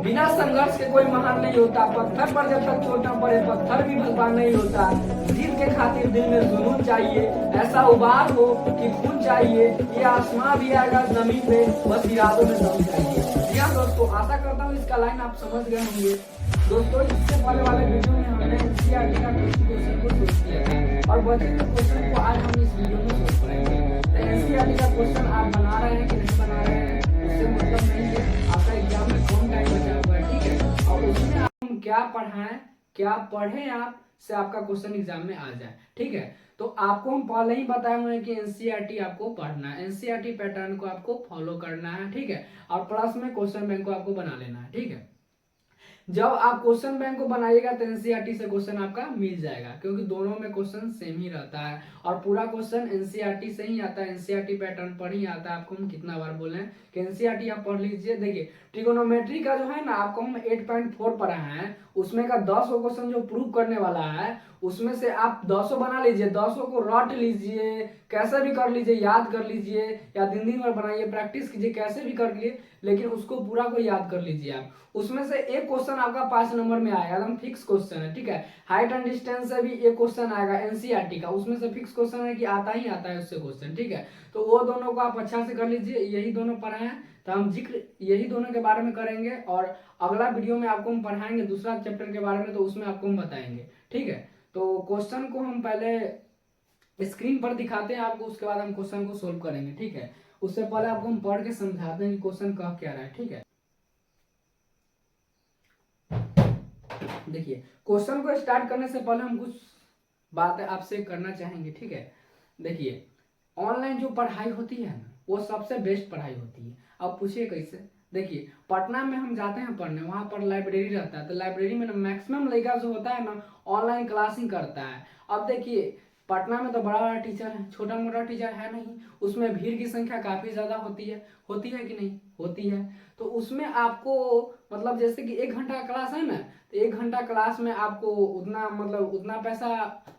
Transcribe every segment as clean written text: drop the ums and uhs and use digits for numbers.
बिना संघर्ष के कोई महान नहीं होता। पत्थर पर जब तक चोट न पड़े पत्थर भी भगवान नहीं होता। जीत के खातिर दिल में जुनून चाहिए, ऐसा उबार हो कि खून चाहिए। ये आसमां भी आएगा जमीन पे, बस इरादों में दम चाहिए। जी हाँ दोस्तों, आशा करता हूँ इसका लाइन आप समझ गए होंगे। दोस्तों, इससे पहले वाले वीडियो में हमने एनसीईआरटी का क्वेश्चन को सोल्व किया था और बचे हुए क्वेश्चन को आज हम इस वीडियो में सोल्व करेंगे। तो एनसीईआरटी का क्वेश्चन आप बना रहे हैं कि नहीं बना रहे हैं उससे मतलब नहीं है, आपका एग्जाम में कौन टाइम बचा हुआ है, ठीक है। और उसमें हम क्या पढ़ाएं, क्या पढ़ें आप से आपका क्वेश्चन एग्जाम में आ जाए, ठीक है। तो आपको हम पहले ही बताए हुए हैं कि एनसीईआरटी आपको पढ़ना है, एनसीईआरटी पैटर्न को आपको फॉलो करना है, ठीक है। और प्लस में क्वेश्चन बैंक को आपको बना लेना है, ठीक है। जब आप क्वेश्चन बैंक को बनाइएगा तो एनसीईआरटी से क्वेश्चन आपका मिल जाएगा, क्योंकि दोनों में क्वेश्चन सेम ही रहता है और पूरा क्वेश्चन एनसीईआरटी से ही आता है, एनसीईआरटी पैटर्न पर ही आता है। आपको हम कितना बार बोले हैं कि एनसीईआरटी आप पढ़ लीजिए। देखिए, ट्रिगोनोमेट्री का जो है ना, आपको हम 8.4 पढ़ाए हैं, उसमें का 10 क्वेश्चन जो प्रूव करने वाला है उसमें से आप 10 बना लीजिए, 10 को रट लीजिए, कैसे भी कर लीजिए, याद कर लीजिए या दिन दिन भर बनाइए, प्रैक्टिस कीजिए, कैसे भी कर लिए, लेकिन उसको पूरा को याद कर लीजिए आप। उसमें से एक क्वेश्चन आपका 5 नंबर में आएगा, एकदम फिक्स क्वेश्चन है, ठीक है। हाइट एंड डिस्टेंस से भी एक क्वेश्चन आएगा एनसीईआरटी का, उसमें से फिक्स क्वेश्चन है कि आता ही आता है उससे क्वेश्चन, ठीक है। तो वो दोनों को आप अच्छा से कर लीजिए। यही दोनों पढ़ाए हैं तो हम जिक्र यही दोनों के बारे में करेंगे और अगला वीडियो में आपको हम पढ़ाएंगे दूसरा चैप्टर के बारे में, तो उसमें आपको हम बताएंगे, ठीक है। तो क्वेश्चन को हम पहले स्क्रीन पर दिखाते हैं आपको, उसके बाद हम क्वेश्चन को सोल्व करेंगे, ठीक है। उससे पहले आपको हम पढ़ के समझाते हैं कि क्वेश्चन कह क्या रहा है, ठीक है। देखिए, क्वेश्चन को स्टार्ट करने से पहले हम कुछ बातें आपसे करना चाहेंगे, ठीक है। देखिए, ऑनलाइन जो पढ़ाई होती है ना, वो सबसे बेस्ट पढ़ाई होती है। अब पूछिए कैसे। देखिए, पटना में हम जाते हैं पढ़ने, वहां पर लाइब्रेरी रहता है, तो लाइब्रेरी में ना मैक्सिमम लड़का जो होता है ना ऑनलाइन क्लासिंग करता है। अब देखिए, पटना में तो बड़ा बड़ा टीचर है, छोटा मोटा टीचर है नहीं, उसमें भीड़ की संख्या काफी ज्यादा होती है कि नहीं होती है। तो उसमें आपको मतलब जैसे कि 1 घंटा क्लास है ना, तो 1 घंटा क्लास में आपको उतना मतलब उतना पैसा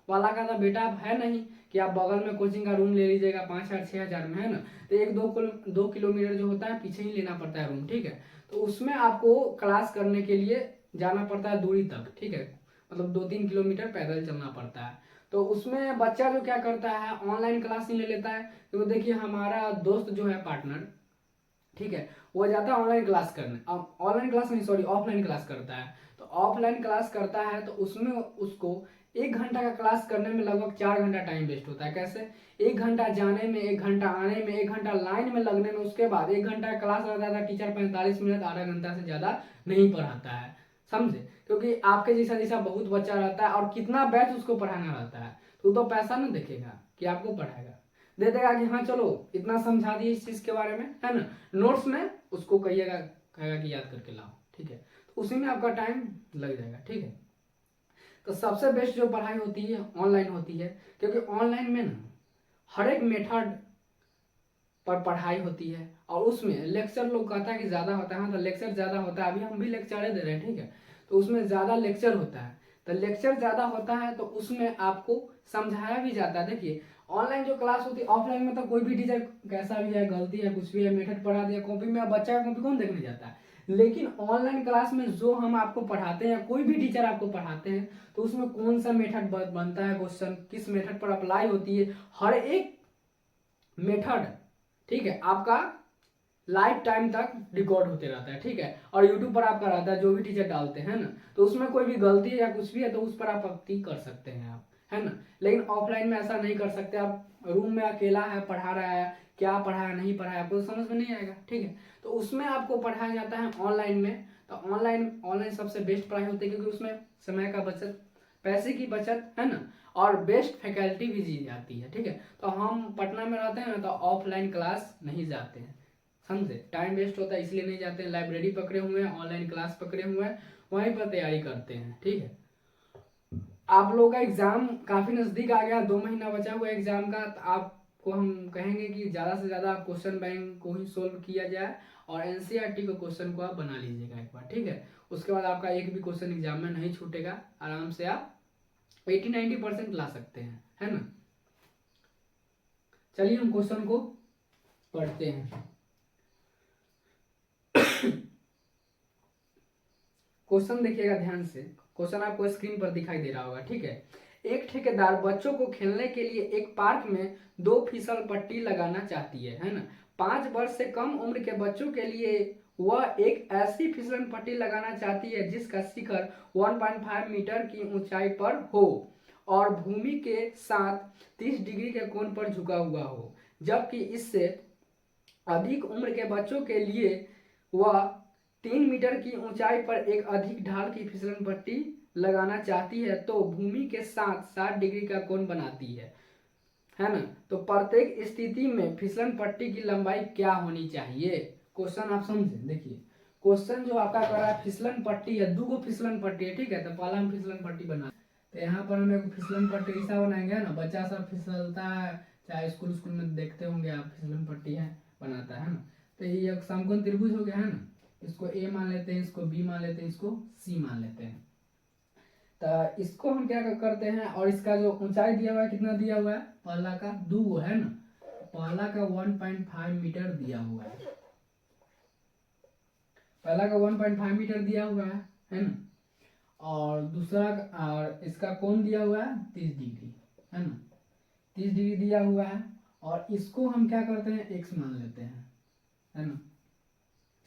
वाला का तो बेटा आप है नहीं कि आप बगल में कोचिंग का रूम ले लीजिएगा 5,000 6,000 में, है ना। तो 1-2 किलोमीटर जो होता है पीछे ही लेना पड़ता है रूम, ठीक है। तो उसमें आपको क्लास करने के लिए जाना पड़ता है दूरी तक, ठीक है, मतलब 2-3 किलोमीटर पैदल चलना पड़ता है। तो उसमें बच्चा जो क्या करता है, ऑनलाइन क्लास ही ले लेता है। तो देखिए, हमारा दोस्त जो है पार्टनर, ठीक है, वो जाता है ऑनलाइन क्लास करने, ऑनलाइन क्लास नहीं सॉरी ऑफलाइन क्लास करता है। तो ऑफलाइन क्लास करता है तो उसमें उसको 1 घंटा का क्लास करने में लगभग 4 घंटा टाइम वेस्ट होता है। कैसे? 1 घंटा जाने में, 1 घंटा आने में, 1 घंटा लाइन में लगने में, उसके बाद 1 घंटा क्लास रहता था, टीचर 45 मिनट आधा घंटा से ज्यादा नहीं पढ़ाता है, समझे। क्योंकि आपके जैसा जैसा बहुत बच्चा रहता है और कितना बैच उसको पढ़ाना रहता है, तो वो तो पैसा ना देखेगा कि आपको पढ़ाएगा, दे देगा कि हाँ चलो इतना समझा दिए इस चीज के बारे में, है ना। नोट्स में उसको कहेगा कि याद करके लाओ, ठीक है। तो उसी में आपका टाइम लग जाएगा, ठीक है। तो सबसे बेस्ट जो पढ़ाई होती है ऑनलाइन होती है, क्योंकि ऑनलाइन में ना हर एक मेथड पर पढ़ाई होती है और उसमें लेक्चर लोग कहता है कि ज्यादा होता है, हाँ तो लेक्चर ज्यादा होता है, अभी हम भी लेक्चर दे रहे हैं, ठीक है। तो उसमें ज्यादा लेक्चर होता है, तो लेक्चर ज्यादा होता है तो उसमें आपको समझाया भी जाता है। देखिए, ऑनलाइन जो क्लास होती है, ऑफलाइन में तो कोई भी टीचर कैसा भी है, गलती है, कुछ भी है, मेथड पढ़ा दिया कॉपी में, बच्चा का कॉपी कौन देखने जाता है। लेकिन ऑनलाइन क्लास में जो हम आपको पढ़ाते हैं, कोई भी टीचर आपको पढ़ाते हैं, तो उसमें कौन सा मेथड बनता है, क्वेश्चन किस मेथड पर अप्लाई होती है, हर एक मेथड, ठीक है, आपका लाइफ टाइम तक रिकॉर्ड होते रहता है, ठीक है। और यूट्यूब पर आपका रहता है, जो भी टीचर डालते हैं ना, तो उसमें कोई भी गलती है या कुछ भी है तो उस पर आप आपत्ति कर सकते हैं आप, है ना। लेकिन ऑफलाइन में ऐसा नहीं कर सकते। आप रूम में अकेला है, पढ़ा रहा है, क्या पढ़ाया नहीं पढ़ाया आपको तो समझ में नहीं आएगा, ठीक है। तो उसमें आपको पढ़ाया जाता है ऑनलाइन में। तो ऑनलाइन ऑनलाइन सबसे बेस्ट पढ़ाई होती है, क्योंकि उसमें समय का बचत, पैसे की बचत, है ना, और बेस्ट फैकल्टी भी दी जाती है, ठीक है। तो हम पटना में रहते हैं ना, तो ऑफलाइन क्लास नहीं जाते हैं, समझे। टाइम वेस्ट होता है इसलिए नहीं जाते हैं, लाइब्रेरी पकड़े हुए हैं, ऑनलाइन क्लास पकड़े हुए हैं, वहीं पर तैयारी करते हैं, ठीक है। आप लोगों का एग्जाम काफी नजदीक आ गया, 2 महीना बचा हुआ एग्जाम का, तो आपको हम कहेंगे कि ज्यादा से ज्यादा क्वेश्चन बैंक को ही सोल्व किया जाए और एनसीईआरटी को क्वेश्चन को आप बना लीजिएगा एक बार, ठीक है। उसके बाद आपका एक भी क्वेश्चन एग्जाम में नहीं छूटेगा, आराम से आप 80-90% ला सकते हैं, है ना। चलिए हम क्वेश्चन को पढ़ते हैं। क्वेश्चन देखिएगा ध्यान से, क्वेश्चन आपको स्क्रीन पर दिखाई दे रहा होगा, ठीक है। एक ठेकेदार बच्चों को खेलने के लिए एक पार्क में 2 फिसल पट्टी लगाना चाहती है ना। 5 वर्ष से कम उम्र के बच्चों के लिए वह एक ऐसी फिसलन पट्टी लगाना चाहती है जिसका शिखर 1.5 मीटर की ऊंचाई पर हो और भूमि के साथ 30 डिग्री के कोण पर झुका हुआ हो, जबकि इससे अधिक उम्र के बच्चों के लिए वह 3 मीटर की ऊंचाई पर एक अधिक ढाल की फिसलन पट्टी लगाना चाहती है तो भूमि के साथ 60 डिग्री का कोण बनाती है ना। तो प्रत्येक स्थिति में फिसलन पट्टी की लंबाई क्या होनी चाहिए। क्वेश्चन आप समझे, देखिए क्वेश्चन जो आपका कर रहा है फिसलन पट्टी है, 2 फिसलन पट्टी है, ठीक है। तो पहला हम फिसलन पट्टी बना, तो यहाँ पर हम एक फिसलन पट्टी ऐसा बनाएंगे ना, बच्चा सब फिसलता है, चाहे स्कूल में देखते होंगे आप, फिसलन पट्टी है बनाता है ना। तो ये एक समकोण त्रिभुज हो गया है ना, इसको ए मान लेते हैं, इसको बी मान लेते हैं, इसको सी मान लेते हैं। तो इसको हम क्या करते हैं, और इसका जो ऊंचाई दिया हुआ है कितना दिया हुआ है, पहला का 2 है ना, पहला का 1.5 मीटर दिया हुआ है, पहला का 1.5 मीटर दिया हुआ है ना। और दूसरा और इसका कोण दिया हुआ है 30 डिग्री है ना, 30 डिग्री दिया हुआ है। और इसको हम क्या करते हैं, एक्स मान लेते हैं, है ना।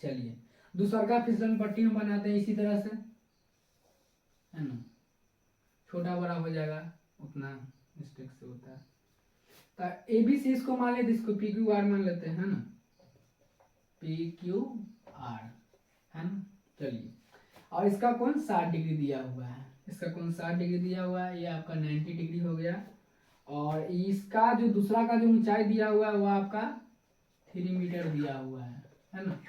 चलिए दूसरा का फिसलन पट्टी हम बनाते हैं इसी तरह से, है ना, छोटा बड़ा हो जाएगा उतना मिस्टेक से होता है। तो ए बी सी इसको मान लेते, इसको पी क्यू आर मान लेते हैं ना, पी क्यू आर है ना। चलिए और इसका कोण 60 डिग्री दिया हुआ है, इसका कोण 60 डिग्री दिया हुआ है, ये आपका 90 डिग्री हो गया। और इसका जो दूसरा का जो ऊंचाई दिया हुआ है वो आपका 3 मीटर दिया हुआ है ना,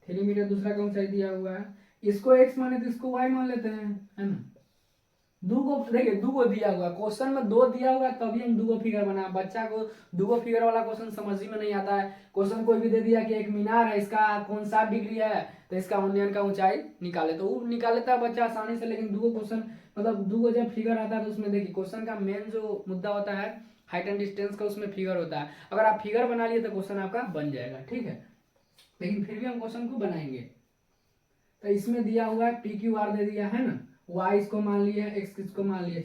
3 मीटर दूसरा का ऊंचाई दिया हुआ है। इसको x माने तो इसको y मान लेते हैं, है ना। 2 को देखिए 2 को दिया हुआ, क्वेश्चन में 2 दिया हुआ तभी हम 2 फिगर बना, बच्चा को 2 फिगर वाला क्वेश्चन समझ ही में नहीं आता है। क्वेश्चन कोई भी दे दिया कि एक मीनार है, इसका कोण 60 डिग्री है, तो इसका उन्नयन का ऊंचाई निकाले, तो वो निकाल लेता है बच्चा आसानी से। लेकिन 2 क्वेश्चन मतलब 2 जब फिगर आता है तो उसमें देखिए क्वेश्चन का मेन जो मुद्दा होता है हाइट एंड डिस्टेंस का, उसमें फिगर होता है। अगर आप फिगर बना लिए तो क्वेश्चन आपका बन जाएगा, ठीक है। लेकिन फिर भी हम क्वेश्चन को बनाएंगे। तो इसमें दिया हुआ है पी क्यू आर दे दिया है ना, y इसको मान लिया, x इसको मान लिया।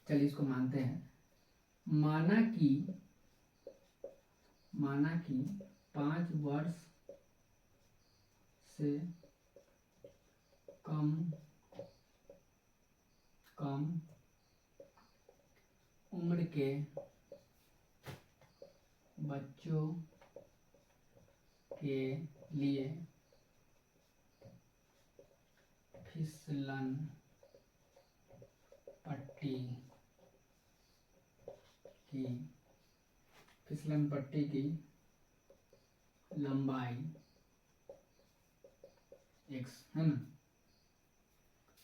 चलिए इसको मानते हैं, माना कि 5 वर्ष से कम उम्र के बच्चों के लिए फिसलन पट्टी की लंबाई x है ना,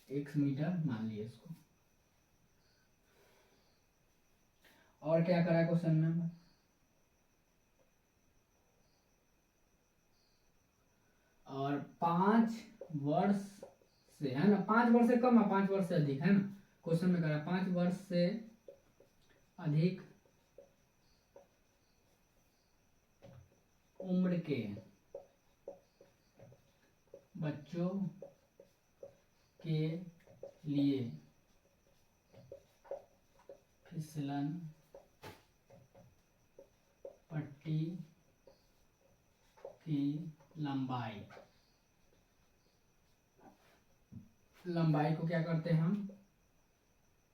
x मीटर मान लिए इसको। और क्या करा क्वेश्चन में, और 5 वर्ष से है ना, 5 वर्ष से कम है 5 वर्ष से अधिक है ना, क्वेश्चन में करा 5 वर्ष से अधिक उम्र के बच्चों के लिए फिसलन पट्टी की लंबाई को क्या करते हैं हम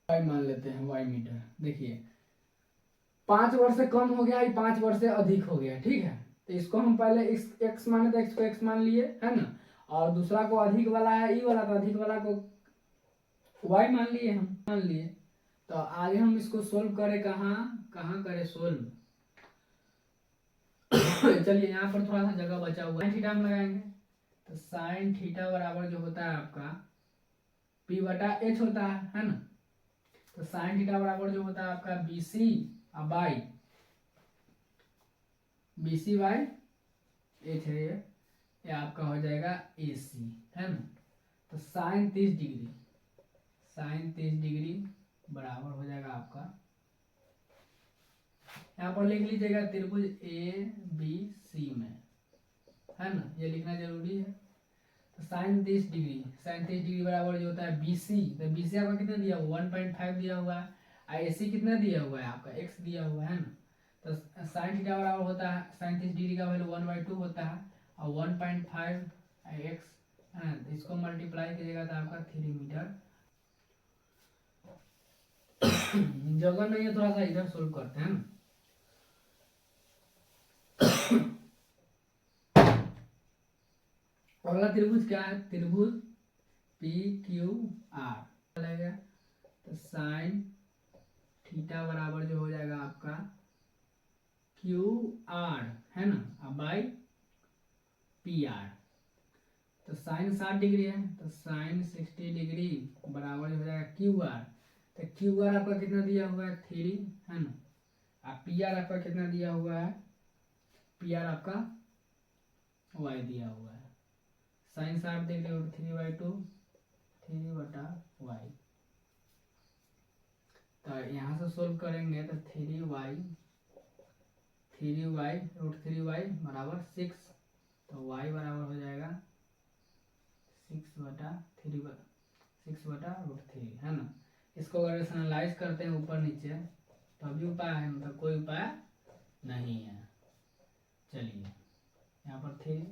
y मान लेते हैं, y मीटर। देखिए 5 वर्ष से कम हो गया, 5 वर्ष से अधिक हो गया, ठीक है। तो इसको हम पहले x माने तो x को x मान लिए है ना, और दूसरा को अधिक वाला है ई वाला, तो अधिक वाला को y मान लिए, हम मान लिए। तो आगे हम इसको सोल्व करें, कहाँ करें सोल्व चलिए यहाँ पर थोड़ा सा जगह बचा हुआ है, थीटा हम लगाएंगे। तो साइन थीटा बराबर जो होता है आपका p बटा h होता है ना। तो साइन थीटा बराबर जो होता है आपका BC बाई h है, ये आपका हो जाएगा AC है ना। तो साइन 30 डिग्री बराबर हो जाएगा आपका, यहाँ पर लिख लीजिएगा त्रिभुज ABC में, है ना, ये लिखना जरूरी है। तो साइन 30 डिग्री बराबर जो होता है BC, तो BC आपका कितना दिया हुआ 1.5 दिया हुआ है। AC कितना दिया हुआ है आपका x दिया हुआ है ना। तो साइन थीटा बराबर होता है साइन 30 डिग्री का वैल्यू 1/2 होता है और 1.5 x है, इसको मल्टीप्लाई कीजिएगा तो आपका 3 मीटर। जगह नहीं है, थोड़ा सा इधर सोल्व करते हैं। अगला त्रिभुज क्या है, त्रिभुज PQR लगेगा। तो साइन थीटा बराबर जो हो जाएगा आपका QR है ना बाई PR। तो साइन 60 डिग्री है तो साइन 60 डिग्री बराबर हो जाएगा QR। तो QR आपका कितना दिया हुआ है 3 है ना, और PR आपका कितना दिया हुआ है, PR आपका y दिया हुआ है। साइन 60 डिग्री और 3/2 3/y। तो यहाँ से सोल्व करेंगे तो 3y बराबर 6। तो y बराबर हो जाएगा 6/3 है ना। इसको अगर एनालाइज करते हैं ऊपर नीचे तो अभी उपाय है, मतलब कोई उपाय नहीं है। चलिए यहाँ पर 3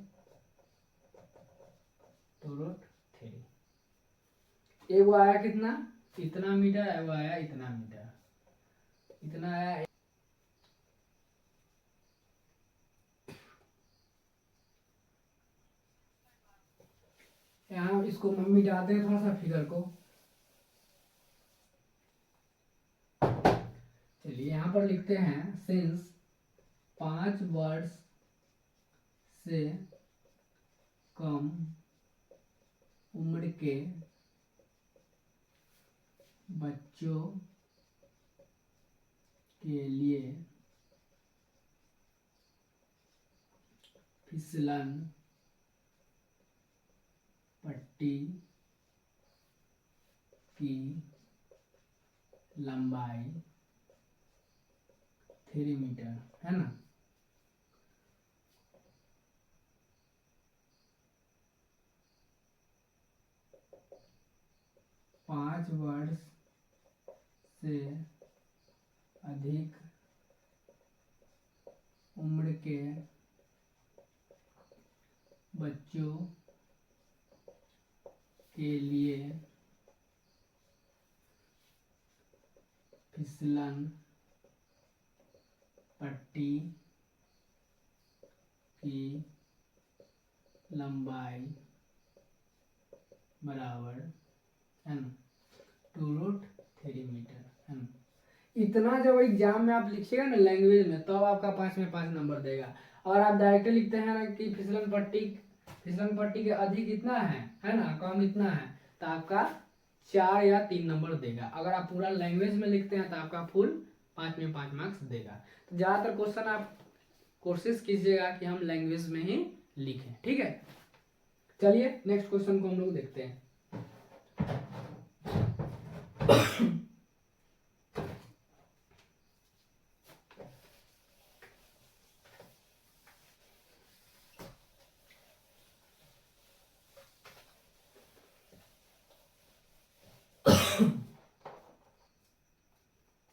तो √3, वो आया कितना, इतना मीटर है, वो आया इतना मीटर, इतना आया। यहाँ इसको मिटाते हैं थोड़ा सा फिगर को। चलिए यहाँ पर लिखते हैं सिंस 5 वर्ष से कम उम्र के बच्चों के लिए फिसलन पट्टी की लंबाई 3 मीटर है ना। पाँच वर्ष से अधिक उम्र के बच्चों के लिए फिसलन पट्टी की लंबाई बराबर है ना 2√3 मीटर है ना। इतना जब एग्जाम में आप लिखिएगा ना लैंग्वेज में, तो आपका 5 में 5 नंबर देगा। और आप डायरेक्टली लिखते हैं ना कि फिसलन पट्टी के अधिक इतना है ना, कम इतना है, तो आपका 4 या 3 नंबर देगा। अगर आप पूरा लैंग्वेज में लिखते हैं तो आपका फुल 5 में 5 मार्क्स देगा। तो ज़्यादातर क्वेश्चन आप कोशिश कीजिएगा कि हम लैंग्वेज में ही लिखें, ठीक है। चलिए नेक्स्ट क्वेश्चन को हम लोग देखते हैं।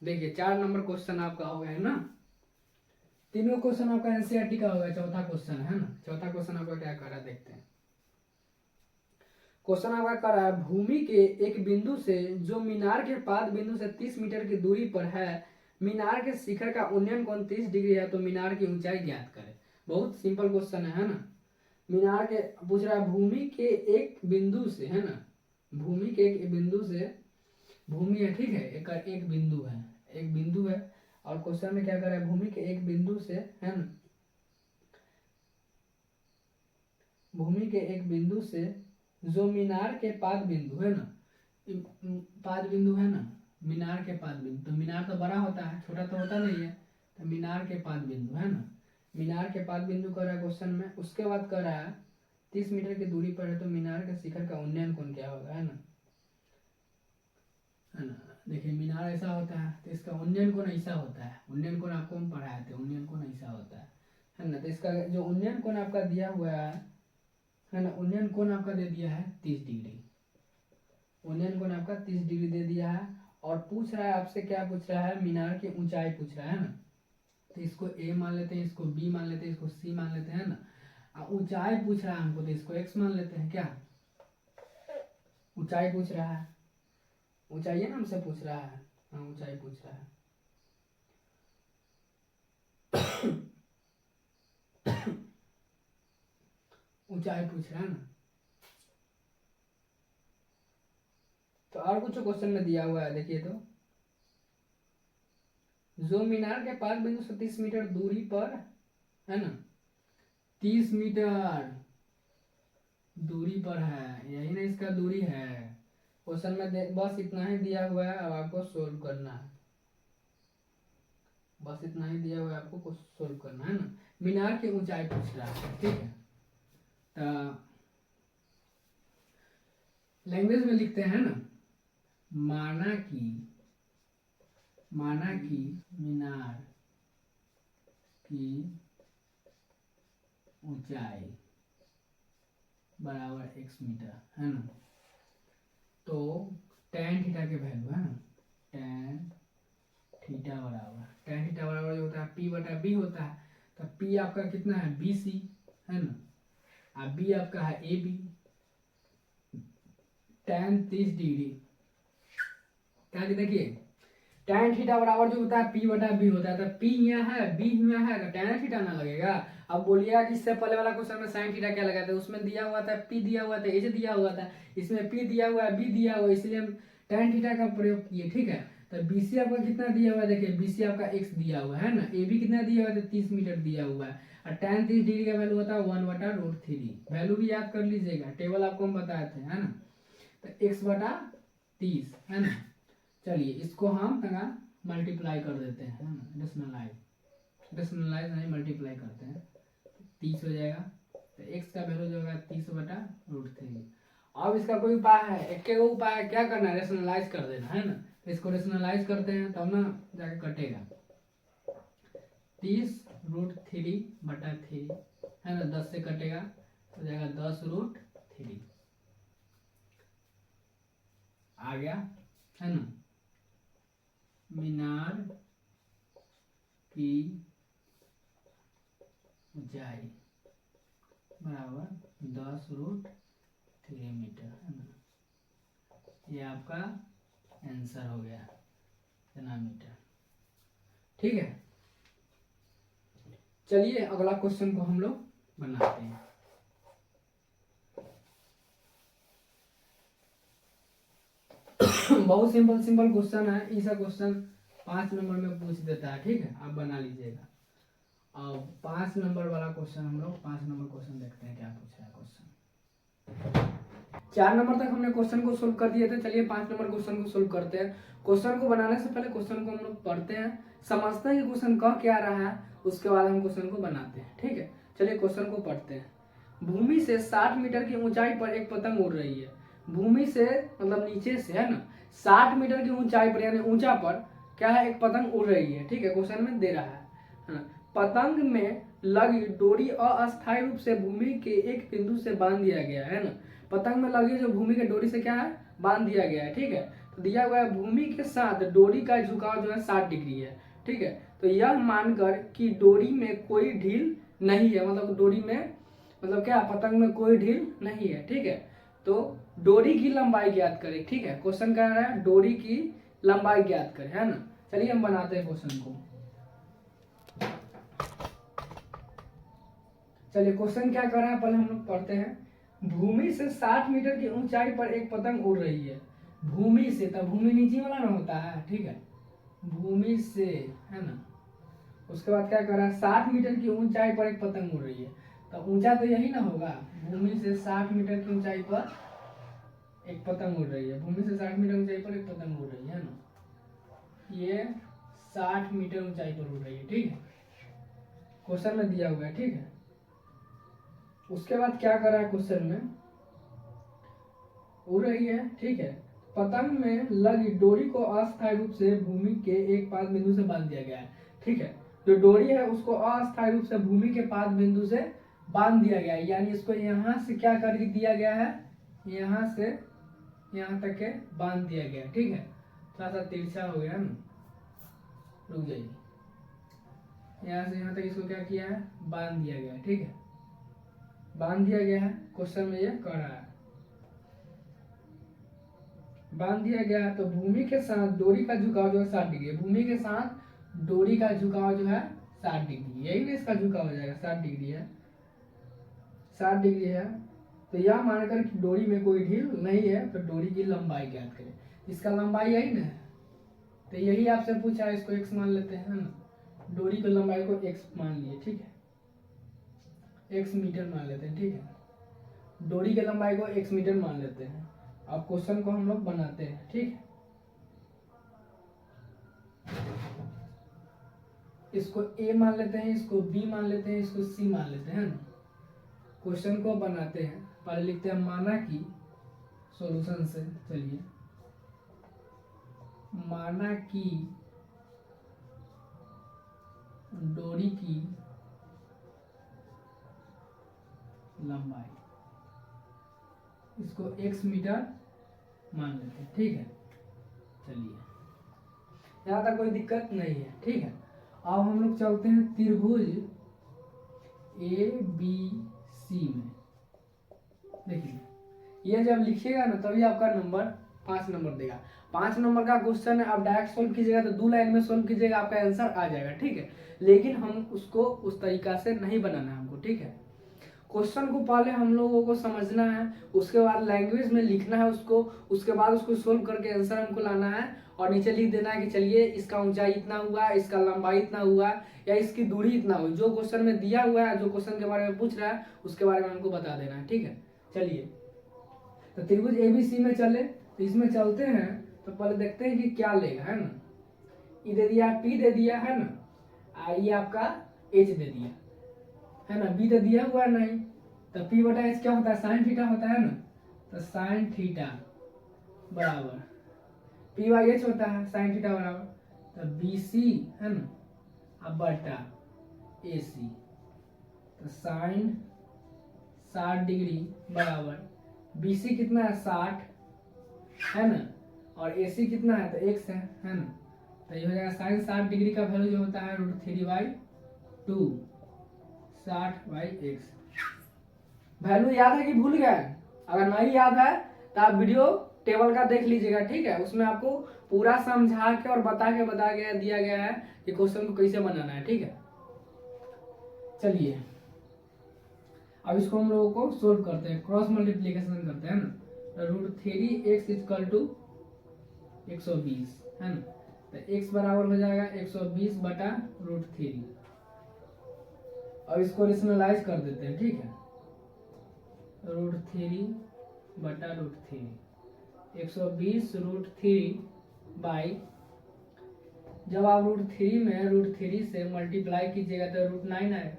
देखिए 4 नंबर क्वेश्चन आपका हो गया है ना। तीनों क्वेश्चन आपका एनसीईआरटी का होगा। चौथा क्वेश्चन है ना, चौथा क्वेश्चन आपका क्या कर रहा है देखते हैं। क्वेश्चन आपका कर रहा है भूमि के एक बिंदु से जो मीनार के पाद बिंदु से 30 मीटर की दूरी पर है, मीनार के शिखर का उन्नयन कोण 30 डिग्री है, तो मीनार की ऊंचाई ज्ञात करें। बहुत सिंपल क्वेश्चन है ना। मीनार के पूछ रहा है भूमि के एक बिंदु से है ना, भूमि के एक बिंदु से, भूमि है ठीक है, एक बिंदु है, एक बिंदु है। और क्वेश्चन में क्या कर रहा है भूमि के एक बिंदु से है ना, भूमि के एक बिंदु से जो मीनार के पाद बिंदु है ना, पाद बिंदु है ना, मीनार के पाद बिंदु, तो मीनार तो बड़ा होता है, छोटा तो होता नहीं है। तो मीनार के पाद बिंदु है ना, मीनार के पाद बिंदु कर रहा है क्वेश्चन में। उसके बाद कर रहा है 30 मीटर की दूरी पर है, तो मीनार के शिखर का उन्नयन कोण क्या होगा है ना। देखिए मीनार ऐसा होता है तो इसका उन्नयन कोण ऐसा होता है। उन्नयन कोण आपको हम पढ़ाए थे, उन्नयन कोण ऐसा होता है ना। तो इसका जो उन्नयन कोण आपका दिया हुआ है है ना। उन्नयन कोण आपका दे दिया है 30 डिग्री, उन्नयन कोण आपका 30 डिग्री दे दिया है। और पूछ रहा है आपसे, क्या पूछ रहा है, मीनार की ऊंचाई पूछ रहा है ना। तो इसको ए मान लेते हैं, इसको बी मान लेते हैं, इसको सी मान लेते हैं ना। ऊंचाई पूछ रहा है हमको, तो इसको एक्स मान लेते हैं। क्या ऊंचाई पूछ रहा है, ऊंचाई है ना हमसे पूछ रहा है, हाँ ऊंचाई पूछ रहा है। ऊंचाई पूछ रहा है ना। तो और कुछ क्वेश्चन में दिया हुआ है, देखिए तो, जो मीनार के पास बिंदु से 30 मीटर दूरी पर है ना, 30 मीटर दूरी पर है, यही ना इसका दूरी है। क्वेश्चन में बस इतना ही दिया हुआ है, अब आपको सोल्व करना है। बस इतना ही दिया हुआ है, आपको सोल्व करना है ना। मीनार की ऊंचाई पूछ रहा है, ठीक है। तो लैंग्वेज में लिखते हैं ना, माना कि मीनार की ऊंचाई बराबर x मीटर है ना। तो tan थीटा के वैल्यू है ना, tan थीटा बराबर जो होता है p बटा b होता है। तो p आपका कितना है BC है ना, और b आपका है AB। tan 30 डिग्री क्या कि देखिए, tan थीटा बराबर जो होता है p बटा b होता है। तो p यहाँ है, b यहाँ है, तो tan थीटा ना लगेगा। अब बोलिएगा कि इससे पहले वाला क्वेश्चन में sin थीटा क्या लगा था, उसमें दिया हुआ था p दिया हुआ था, h दिया हुआ था, इसमें p दिया हुआ है, b दिया हुआ है, इसलिए हम tan थीटा का प्रयोग किए, ठीक है। तो BC आपका कितना दिया हुआ है, देखिए BC आपका x दिया हुआ है ना, AB कितना दिया हुआ है, 30 मीटर दिया हुआ है, और tan 30 डिग्री का वैल्यू होता है 1/√3। वैल्यू भी याद कर लीजिएगा, टेबल आपको हम बताए थे है ना। तो x/30 है ना। चलिए इसको हम मल्टीप्लाई कर देते हैं ना, रेशनलाइज नहीं मल्टीप्लाई करते हैं, 30 हो जाएगा। तो x का वैल्यू जो होगा 30/√3। अब इसका कोई उपाय है, एक के उपाय है, क्या करना है, रेशनलाइज कर देना है ना। तो इसको रेशनलाइज करते हैं तब ना जाके कटेगा। 30√3/3 है ना, 10 से कटेगा तो जाएगा 10√3 आ गया है ना। मीनार की ऊंचाई बराबर 10√3 मीटर है ना। ये आपका आंसर हो गया, इतना मीटर, ठीक है। चलिए अगला क्वेश्चन को हम लोग बनाते हैं। बहुत सिंपल क्वेश्चन है, ऐसा क्वेश्चन 5 नंबर में पूछ देता है, ठीक है, आप बना लीजिएगा। अब 5 नंबर वाला क्वेश्चन हम लोग 5 नंबर क्वेश्चन देखते हैं क्या पूछ रहा है क्वेश्चन। 4 नंबर तक हमने क्वेश्चन को सोल्व कर दिए थे, चलिए 5 नंबर क्वेश्चन को सोल्व करते हैं। क्वेश्चन को बनाने से पहले क्वेश्चन को हम लोग पढ़ते हैं, समझते हैं कि क्वेश्चन कह क्या रहा है, उसके बाद हम क्वेश्चन को बनाते हैं, ठीक है। चलिए क्वेश्चन को पढ़ते हैं। भूमि से 60 मीटर की ऊंचाई पर एक पतंग उड़ रही है। भूमि से मतलब नीचे से है ना, 60 मीटर की ऊंचाई पर यानी ऊंचा पर क्या है, एक पतंग उड़ रही है, ठीक है। क्वेश्चन में दे रहा है ना, पतंग में लगी डोरी अस्थायी रूप से भूमि के एक बिंदु से बांध दिया गया है ना। पतंग में लगी जो भूमि के डोरी से क्या है, बांध दिया गया है, ठीक है। तो दिया हुआ है भूमि के साथ डोरी का झुकाव जो है 60 डिग्री है, ठीक है। तो यह मानकर कि डोरी में कोई ढील नहीं है, मतलब डोरी में मतलब क्या, पतंग में कोई ढील नहीं है, ठीक है। तो डोरी की लंबाई ज्ञात करें, ठीक है। क्वेश्चन कह रहा है डोरी की लंबाई ज्ञात करें, है ना। चलिए हम बनाते हैं क्वेश्चन को। चलिए क्वेश्चन क्या कर रहा है पहले हम लोग पढ़ते हैं। भूमि से 60 मीटर की ऊंचाई पर एक पतंग उड़ रही है। भूमि से, तब भूमि नीचे वाला ना होता है, ठीक है। भूमि से है ना, उसके बाद क्या कर रहा है, 60 मीटर की ऊंचाई पर एक पतंग उड़ रही है। तो ऊंचा तो यही ना होगा, भूमि से 60 मीटर की ऊंचाई पर एक पतंग उड़ रही है। भूमि से 60 मीटर ऊंचाई पर एक पतंग उड़ रही है ना, ये 60 मीटर ऊंचाई पर उड़ रही है, ठीक है। क्वेश्चन में दिया हुआ है, ठीक है। उसके बाद क्या कर रहा है, क्वेश्चन में उड़ रही है, ठीक है। पतंग में लगी डोरी को अस्थायी रूप से भूमि के एक पाद बिंदु से बांध दिया गया है, ठीक है। जो डोरी है उसको अस्थायी रूप से भूमि के पाद बिंदु से बांध दिया गया है, यानी इसको यहाँ से क्या कर दिया गया है, यहाँ से यहाँ तक के बांध दिया गया, ठीक है। थोड़ा सा तिरछा हो गया ना, रुक जाइए, यहाँ से यहाँ तक इसको क्या किया है, बांध दिया गया है, ठीक है, बांध दिया गया है। क्वेश्चन में ये कह रहा है बांध दिया गया है, तो भूमि के साथ डोरी का झुकाव जो है 60 डिग्री है। भूमि के साथ डोरी का झुकाव जो है 60 डिग्री, यही ना इसका झुकाव हो जाएगा, 60 डिग्री है, 60 डिग्री है। तो यह मानकर कि डोरी में कोई ढील नहीं है, तो डोरी की लंबाई ज्ञात करें। इसका लंबाई यही ना है, तो यही आपसे पूछा है, इसको x मान लेते हैं ना, डोरी की लंबाई को x मान लिए, ठीक है, x मीटर मान लेते हैं, ठीक है, डोरी की लंबाई को x मीटर मान लेते हैं। अब क्वेश्चन को हम लोग बनाते हैं, ठीक है। इसको a मान लेते हैं, इसको b मान लेते हैं, इसको c मान लेते हैं ना। क्वेश्चन को बनाते हैं, पहले लिखते हैं माना कि, सॉल्यूशन से चलिए, माना कि डोरी की लंबाई, इसको x मीटर मान लेते हैं, ठीक है। चलिए, यहाँ तक कोई दिक्कत नहीं है, ठीक है। अब हम लोग चलते हैं त्रिभुज ABC में। देखिए, ये जब लिखिएगा ना तभी आपका नंबर 5 नंबर देगा। 5 नंबर का क्वेश्चन है, आप डायरेक्ट सोल्व कीजिएगा तो 2 लाइन में सोल्व कीजिएगा, आपका आंसर आ जाएगा, ठीक है। लेकिन हम उसको उस तरीका से नहीं बनाना है हमको, ठीक है। क्वेश्चन को पहले हम लोगों को समझना है, उसके बाद लैंग्वेज में लिखना है उसको, उसके बाद उसको सोल्व करके आंसर हमको लाना है और नीचे लिख देना है कि चलिए इसका ऊंचाई इतना हुआ, इसका लंबाई इतना हुआ, या इसकी दूरी इतना हुई। जो क्वेश्चन में दिया हुआ है, जो क्वेश्चन के बारे में पूछ रहा है, उसके बारे में हमको बता देना है, ठीक है। चलिए, तो त्रिभुज ABC में चले, तो इसमें चलते हैं तो पहले देखते हैं कि क्या लेगा, है ना। ई दे दिया, P दे दिया, है ना, ये आपका H दे दिया, है ना, B तो दिया हुआ नहीं, तो P बटा H क्या होता है, साइन थीटा होता है ना। तो साइन थीटा बराबर P बाई H होता है, साइन थीटा बराबर, तो BC है ना, अब बटा AC, तो साइन 60 डिग्री बराबर BC कितना है 60, है ना, और AC कितना है तो x है ना। तो ये हो जाएगा साइन 60 डिग्री का वैल्यू जो होता है √3/2, 60/x। वैल्यू याद है कि भूल गए? अगर नहीं याद है तो आप वीडियो टेबल का देख लीजिएगा, ठीक है। उसमें आपको पूरा समझा के और बता के दिया गया है कि क्वेश्चन को कैसे बनाना है, ठीक है। चलिए, अब इसको हम लोगों को सोल्व करते हैं, क्रॉस मल्टीप्लीकेशन करते हैं ना। √3x = 120, है ना। तो x बराबर हो जाएगा 120 बटा √3। अब इसको रेशनलाइज कर देते हैं, ठीक है। √3 बटा √3, 120 √3 बाई, जब आप √3 में √3 से मल्टीप्लाई कीजिएगा तो √9 आएगा,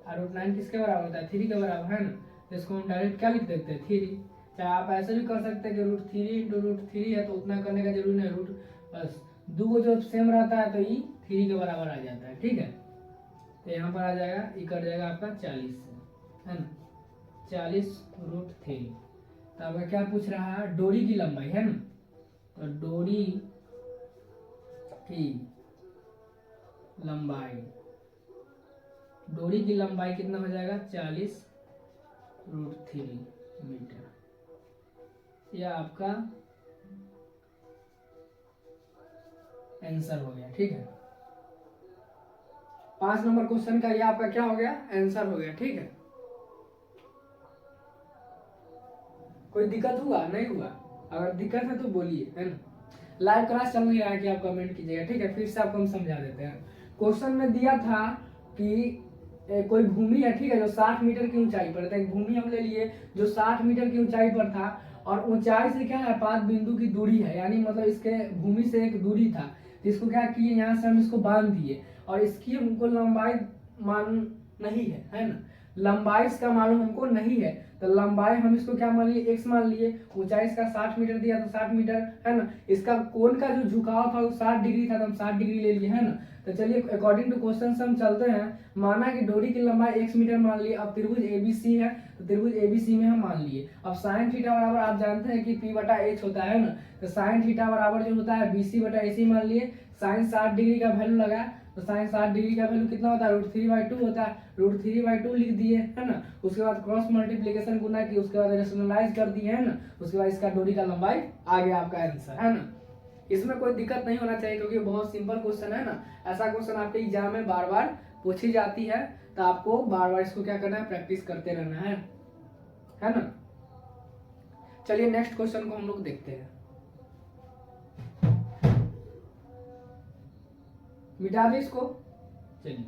और √9 किसके बराबर होता है, 3 के बराबर, है ना। तो इसको हम डायरेक्ट क्या लिख देते हैं, 3। चाहे आप ऐसे भी कर सकते हैं कि √3 × √3 है, तो उतना करने का जरूरी नहीं, बस 2 को जो सेम रहता है तो ये 3 के बराबर आ जाता है, ठीक है। तो यहाँ पर आ जाएगा, ये कट जाएगा आपका 40 से, है ना, 40 √3। तो आपका क्या पूछ रहा है, डोरी की लंबाई, है ना। तो डोरी की लंबाई, डोरी की लंबाई कितना हो जाएगा 40 √3 मीटर। यह आपका आंसर हो गया, ठीक है। 5 नंबर क्वेश्चन का ये आपका क्या हो गया, आंसर हो गया, ठीक है। कोई दिक्कत हुआ, नहीं हुआ? अगर दिक्कत है तो बोलिए, है ना। लाइव क्लास चल नहीं रहा है कि आप कमेंट कीजिएगा, ठीक है। फिर से आपको हम समझा देते हैं। क्वेश्चन में दिया था कि कोई भूमि है, ठीक है, जो 60 मीटर की ऊंचाई पर था। एक भूमि हम ले लिए जो 60 मीटर की ऊंचाई पर था, और ऊंचाई से क्या है 5 बिंदु की दूरी है, यानी मतलब इसके भूमि से एक दूरी था। इसको क्या किए, यहाँ से हम इसको बांध दिए, और इसकी हमको लंबाई मान नहीं है ना। लंबाई इसका मालूम हमको नहीं है, तो लंबाई हम इसको क्या मान लिए, x मान लिए। ऊंचाई इसका 60 मीटर दिया तो 60 मीटर है ना। इसका कोण का जो झुकाव था वो 60 डिग्री था, तो हम 60 डिग्री ले लिए है ना। तो चलिए अकॉर्डिंग टू क्वेश्चन हम चलते हैं। माना कि डोरी की लंबाई x मीटर मान लिए। अब त्रिभुज ABC है, तो त्रिभुज ABC में हम मान लिए। अब साइन थीटा बराबर आप जानते हैं कि p/h होता है ना, तो साइन थीटा बराबर जो होता है BC/AC मान लिए। साइन 60 डिग्री का वैल्यू लगा, तो साइन 60 डिग्री का वैल्यू कितना होता है, √3/2 होता है। √3/2 लिख दिए है ना। उसके बाद क्रॉस मल्टीप्लीकेशन गुना की, उसके बाद रेशनलाइज कर दिए है ना। उसके बाद इसका डोरी का लंबाई आ गया आपका आंसर है ना। इसमें कोई दिक्कत नहीं होना चाहिए, क्योंकि बहुत सिंपल क्वेश्चन है ना। ऐसा क्वेश्चन आपके एग्जाम में बार बार पूछी जाती है, तो आपको बार बार इसको क्या करना है, प्रैक्टिस करते रहना है ना। चलिए नेक्स्ट क्वेश्चन को हम लोग देखते हैं। मिटा दे इसको। चलिए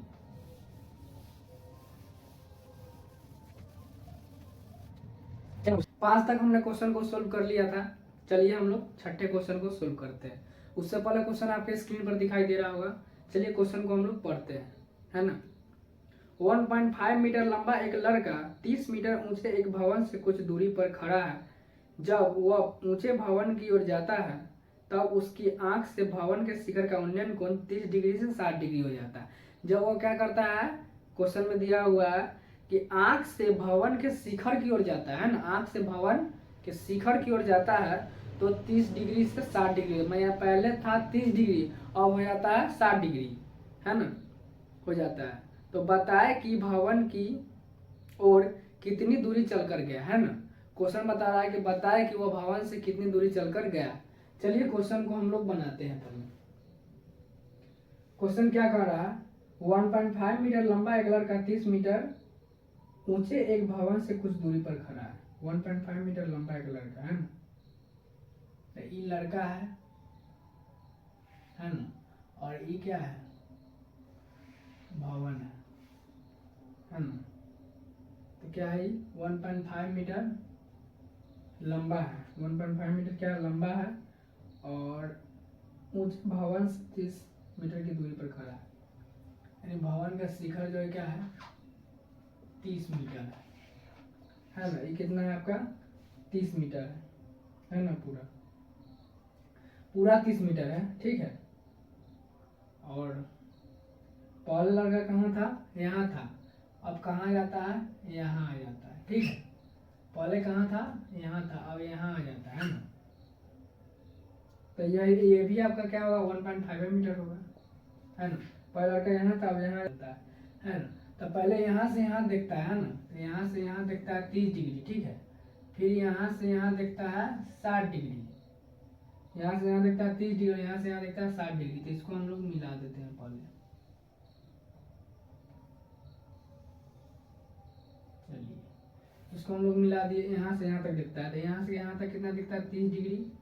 5 तक हमने क्वेश्चन को सोल्व कर लिया था। चलिए हम लोग छठे क्वेश्चन को सोल्व करते हैं। उससे पहले क्वेश्चन आपके स्क्रीन पर दिखाई दे रहा होगा। चलिए क्वेश्चन को हम लोग पढ़ते हैं, है ना। 1.5 मीटर लंबा एक लड़का 30 मीटर ऊंचे एक भवन से कुछ दूरी पर खड़ा है। जब वह ऊंचे भवन की ओर जाता है, तब उसकी आंख से भवन के शिखर का उन्नयन कोण 30 डिग्री से 60 डिग्री हो जाता है। जब वो क्या करता है, क्वेश्चन में दिया हुआ है कि आंख से भवन के शिखर की ओर जाता है ना, आंख से भवन के शिखर की ओर जाता है, तो 30 डिग्री से 60 डिग्री। मैं यहाँ पहले था 30 डिग्री, अब हो जाता है 60 डिग्री, है ना, हो जाता है। तो बताए कि भवन की ओर कितनी दूरी चलकर गया, है ना। क्वेश्चन बता रहा है कि बताए कि वह भवन से कितनी दूरी चलकर गया। चलिए क्वेश्चन को हम लोग बनाते हैं पहले। क्वेश्चन क्या कह रहा है, 1.5 मीटर लंबा एक लड़का 30 मीटर ऊंचे एक भवन से कुछ दूरी पर खड़ा है। 1.5 मीटर लंबा एक लड़का है ना, तो ये लड़का है ना, और ये क्या है, भवन है ना। तो क्या है, 1.5 मीटर लंबा है। 1.5 मीटर क्या लंबा है, और ऊंचे भवन से 30 मीटर की दूरी पर खड़ा है। यानी भवन का शिखर जो है क्या है, 30 मीटर है ना। ये कितना है आपका, 30 मीटर है ना, पूरा पूरा 30 मीटर है, ठीक है। और पहला लड़का कहाँ था, यहाँ था, अब कहाँ जाता है, यहाँ आ जाता है, ठीक है। पहले कहाँ था, यहाँ था, अब यहाँ आ जाता है ना। तो ये भी आपका क्या होगा, 1.5 मीटर होगा, है ना। पहला लड़का यहाँ था, अब यहाँ जाता है ना। तो पहले यहाँ से यहाँ देखता है ना, तो यहाँ से यहाँ देखता है 30 डिग्री, ठीक है। फिर यहाँ से यहाँ देखता है 60 डिग्री, यहाँ से यहाँ देखता है 30 डिग्री, यहाँ से यहाँ देखता है 60 डिग्री। तो इसको हम लोग मिला देते हैं पहले। चलिए इसको हम लोग मिला दिए, यहाँ से यहाँ तक दिखता है, तो यहाँ से यहाँ तक कितना दिखता है, 30 डिग्री,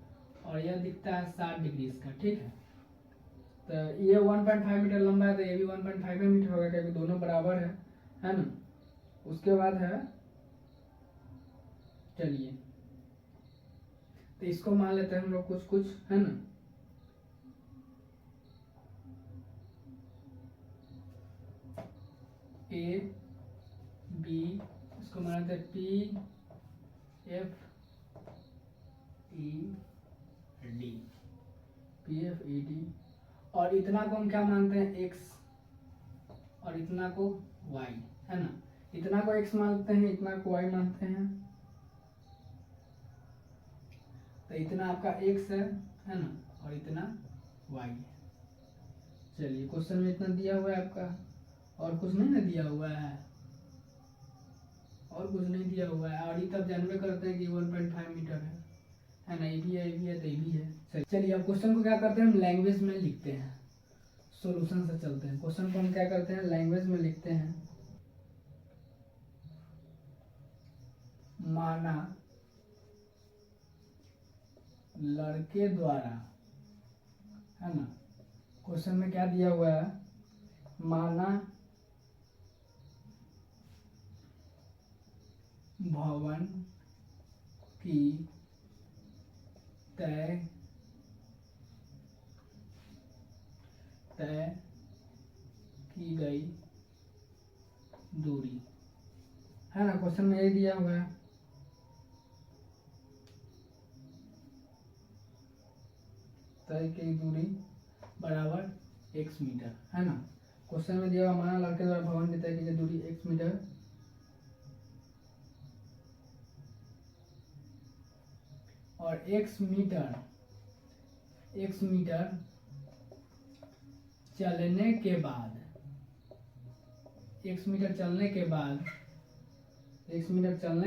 और यह दिखता है 60 डिग्री इसका, ठीक है। तो ये 1.5 मीटर लंबा है, तो ये भी 1.5 मीटर होगा, क्योंकि दोनों बराबर है ना। उसके बाद है, चलिए तो इसको मान लेते हैं हम लोग कुछ कुछ, है ना। ए बी, इसको मान लेते हैं P F E D, P F E D. और इतना को हम क्या मानते हैं, एक्स, और इतना को वाई, है ना। इतना को एक्स मानते हैं, इतना को वाई मानते हैं। तो इतना आपका एक्स है ना, और इतना वाई है। चलिए क्वेश्चन में इतना दिया हुआ है आपका, और कुछ नहीं ना दिया हुआ है, और कुछ नहीं दिया हुआ है। और ये तब जानवे करते हैं कि 1.5 मीटर है ना। ये भी है, ये भी है, तो ये भी है। चलिए अब क्वेश्चन को क्या करते हैं, हम लैंग्वेज में लिखते हैं। सॉल्यूशन से चलते हैं। क्वेश्चन को हम क्या करते हैं, लैंग्वेज में लिखते हैं। माना लड़के द्वारा, है ना। क्वेश्चन में क्या दिया हुआ है, माना भवन की तय की गई दूरी, है ना, क्वेश्चन में यही दिया हुआ है। तय की दूरी बराबर x मीटर, है ना। क्वेश्चन में दिया हुआ माना लड़के द्वारा भवन की तय की गई दूरी x मीटर और x मीटर चलने के बाद x मीटर चलने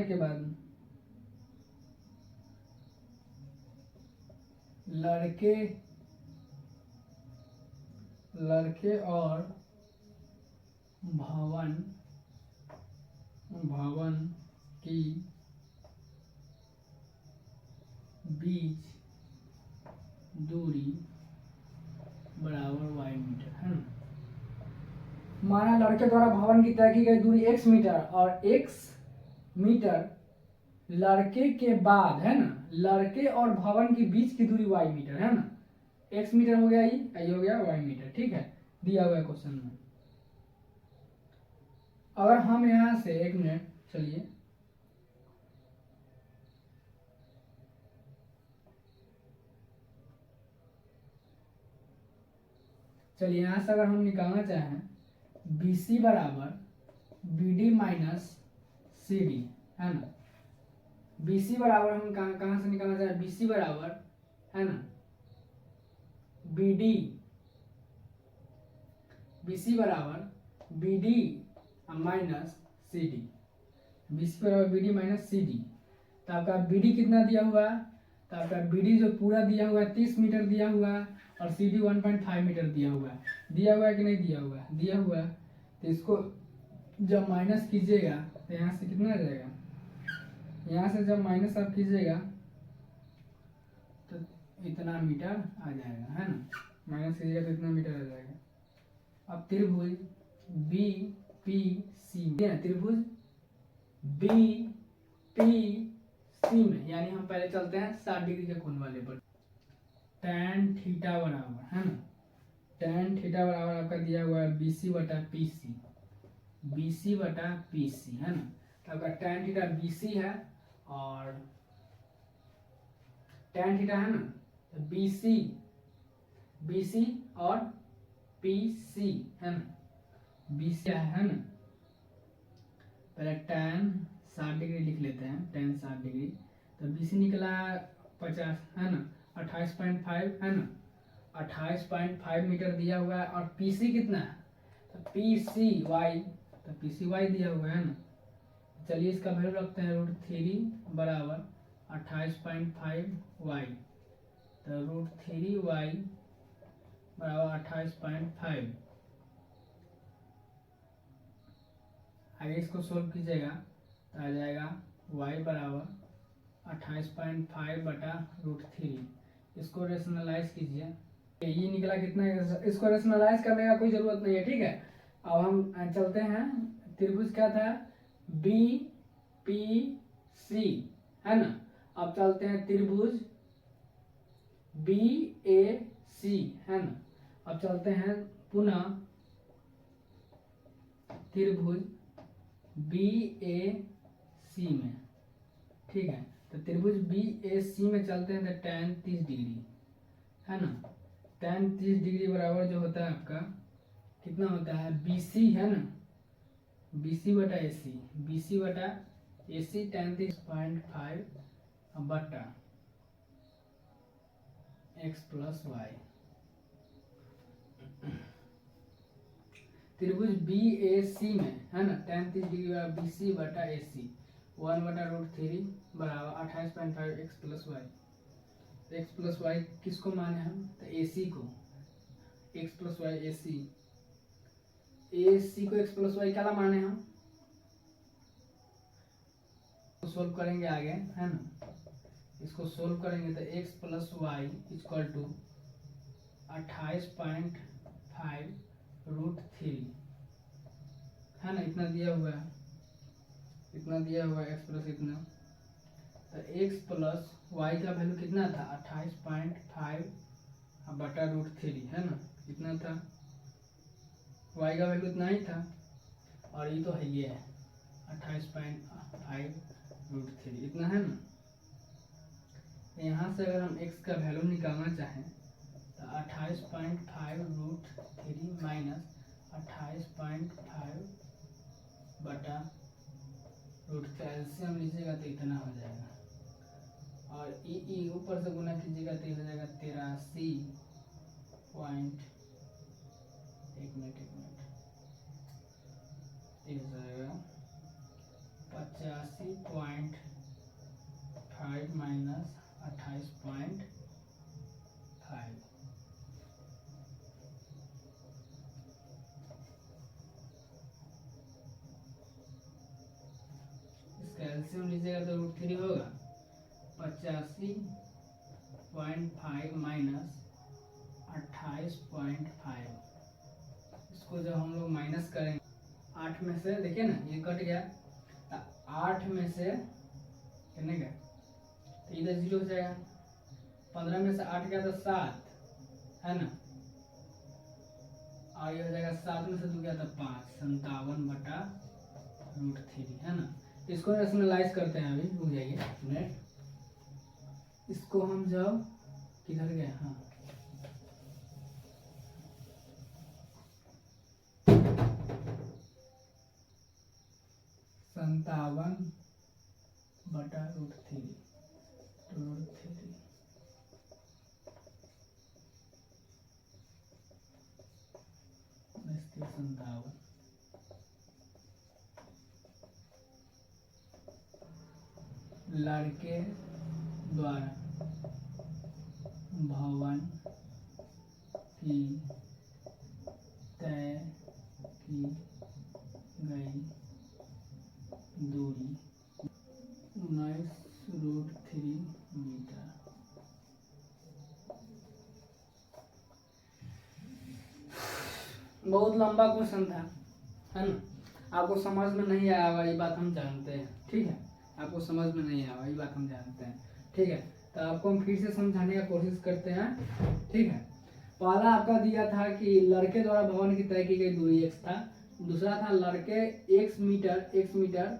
के बाद लड़के और भवन की बीच दूरी बराबर y मीटर, है ना। माना लड़के द्वारा भवन की तय की गई दूरी x मीटर और x मीटर लड़के के बाद, है ना, लड़के और भवन के बीच की दूरी y मीटर, है ना। x मीटर हो गया, ये हो गया y मीटर, ठीक है, दिया हुआ है क्वेश्चन में। अगर हम यहां से, एक मिनट चलिए, यहां से अगर हम निकालना चाहें BC बराबर BD माइनस CD, है ना। BC बराबर हम कहां से निकालना चाहें, BC बराबर, है ना, BC बराबर BD माइनस CD, BC बराबर BD माइनस CD। तो आपका BD कितना दिया हुआ है, तो आपका BD जो पूरा दिया हुआ है 30 मीटर दिया हुआ है और CD 1.5 मीटर दिया हुआ है कि नहीं दिया हुआ है, दिया हुआ है। तो इसको जब माइनस कीजिएगा तो यहाँ से कितना आ जाएगा, यहाँ से जब माइनस आप कीजिएगा तो इतना मीटर आ जाएगा, है ना। माइनस कीजिएगा तो इतना मीटर आ जाएगा। अब त्रिभुज BPC, त्रिभुज BPC में, यानी हम पहले चलते हैं 60 डिग्री के कोण वाले पर। tan थीटा बराबर, है ना, tan थीटा बराबर आपका दिया हुआ है BC बटा PC, है ना। तो आपका tan थीटा BC है और tan थीटा, है ना, तो BC और PC, है ना। BC है ना, पहले tan 60 डिग्री लिख लेते हैं, tan 60 डिग्री, तो BC निकला 50, है ना, 28.5, है ना, 28.5 मीटर दिया हुआ है। और PC कितना है, तो PCY दिया हुआ है ना। चलिए इसका वैल्यू रखते हैं √3 बराबर 28.5y, तो √3y बराबर 28.5। आगे इसको सोल्व कीजिएगा तो आ जाएगा y बराबर 28.5 बटा √3। इसको रेशनलाइज कीजिए, ये निकला कितना है। इसको रेशनलाइज करने का कोई जरूरत नहीं है, ठीक है। अब हम चलते हैं, त्रिभुज क्या था, BPC, है ना। अब चलते हैं त्रिभुज BAC, है ना। अब चलते हैं पुनः त्रिभुज BAC में, ठीक है। तो त्रिभुज BAC में चलते हैं तो tan 30 डिग्री, है ना। tan 30 डिग्री बराबर जो होता है आपका कितना होता है, BC, है ना, BC बटा AC tan 30.5 बटा x प्लस y। त्रिभुज BAC में, है ना, tan 30 डिग्री बराबर BC बटा AC 1 बटा √3 बराबर 28.5 x plus y। x plus y किसको माने हम, तो AC को, x प्लस वाई AC को x प्लस वाई क्या माने हम, तो सोल्व करेंगे आगे, है ना। इसको सोल्व करेंगे तो x plus y equal to 28.5 √3, है ना, इतना दिया हुआ है, x प्लस इतना, तो x प्लस वाई का वैल्यू कितना था 28.5 बटा √3, है ना, इतना था, y का वैल्यू इतना ही था। और ये तो है, ये है 28.5√3 इतना है ना। यहाँ से अगर हम x का वैल्यू निकालना चाहें तो 28.5√3 माइनस 28.5 बटा √3 एलसीएम लीजिएगा तो इतना हो जाएगा, और ई ऊपर से गुना कीजिएगा तो हो जाएगा 83 पॉइंट, एक मिनट ये हो जाएगा 85.5 माइनस 28.5। इसका एलसीएम लीजिएगा तो √3 होगा 85.5 माइनस 28.5। इसको जब हम लोग माइनस करेंगे 8 में से, देखिए ना ये कट गया, 8 में से कितने गए तो इधर 0 हो जाएगा, 15 में से 8 गया तो 7 है ना, और ये हो जाएगा 7 में से 2 गया तो 5, 57/√3 है ना। इसको रैशनलाइज करते हैं, अभी रुक जाइए मिनट। इसको हम जब किधर गए, हाँ 57/√3 57 लड़के द्वारा भवन की तय की गई दूरी 19√3 मीटर। बहुत लंबा क्वेश्चन था, है ना। आपको समझ में नहीं आया होगा, ये बात हम जानते हैं, ठीक है। आपको समझ में नहीं आया, ये बात हम जानते हैं, ठीक है। तो आपको हम फिर से समझाने का कोशिश करते हैं, ठीक है। पहला आपका दिया था कि लड़के द्वारा भवन की तय की गई दूरी x था, दूसरा था लड़के x मीटर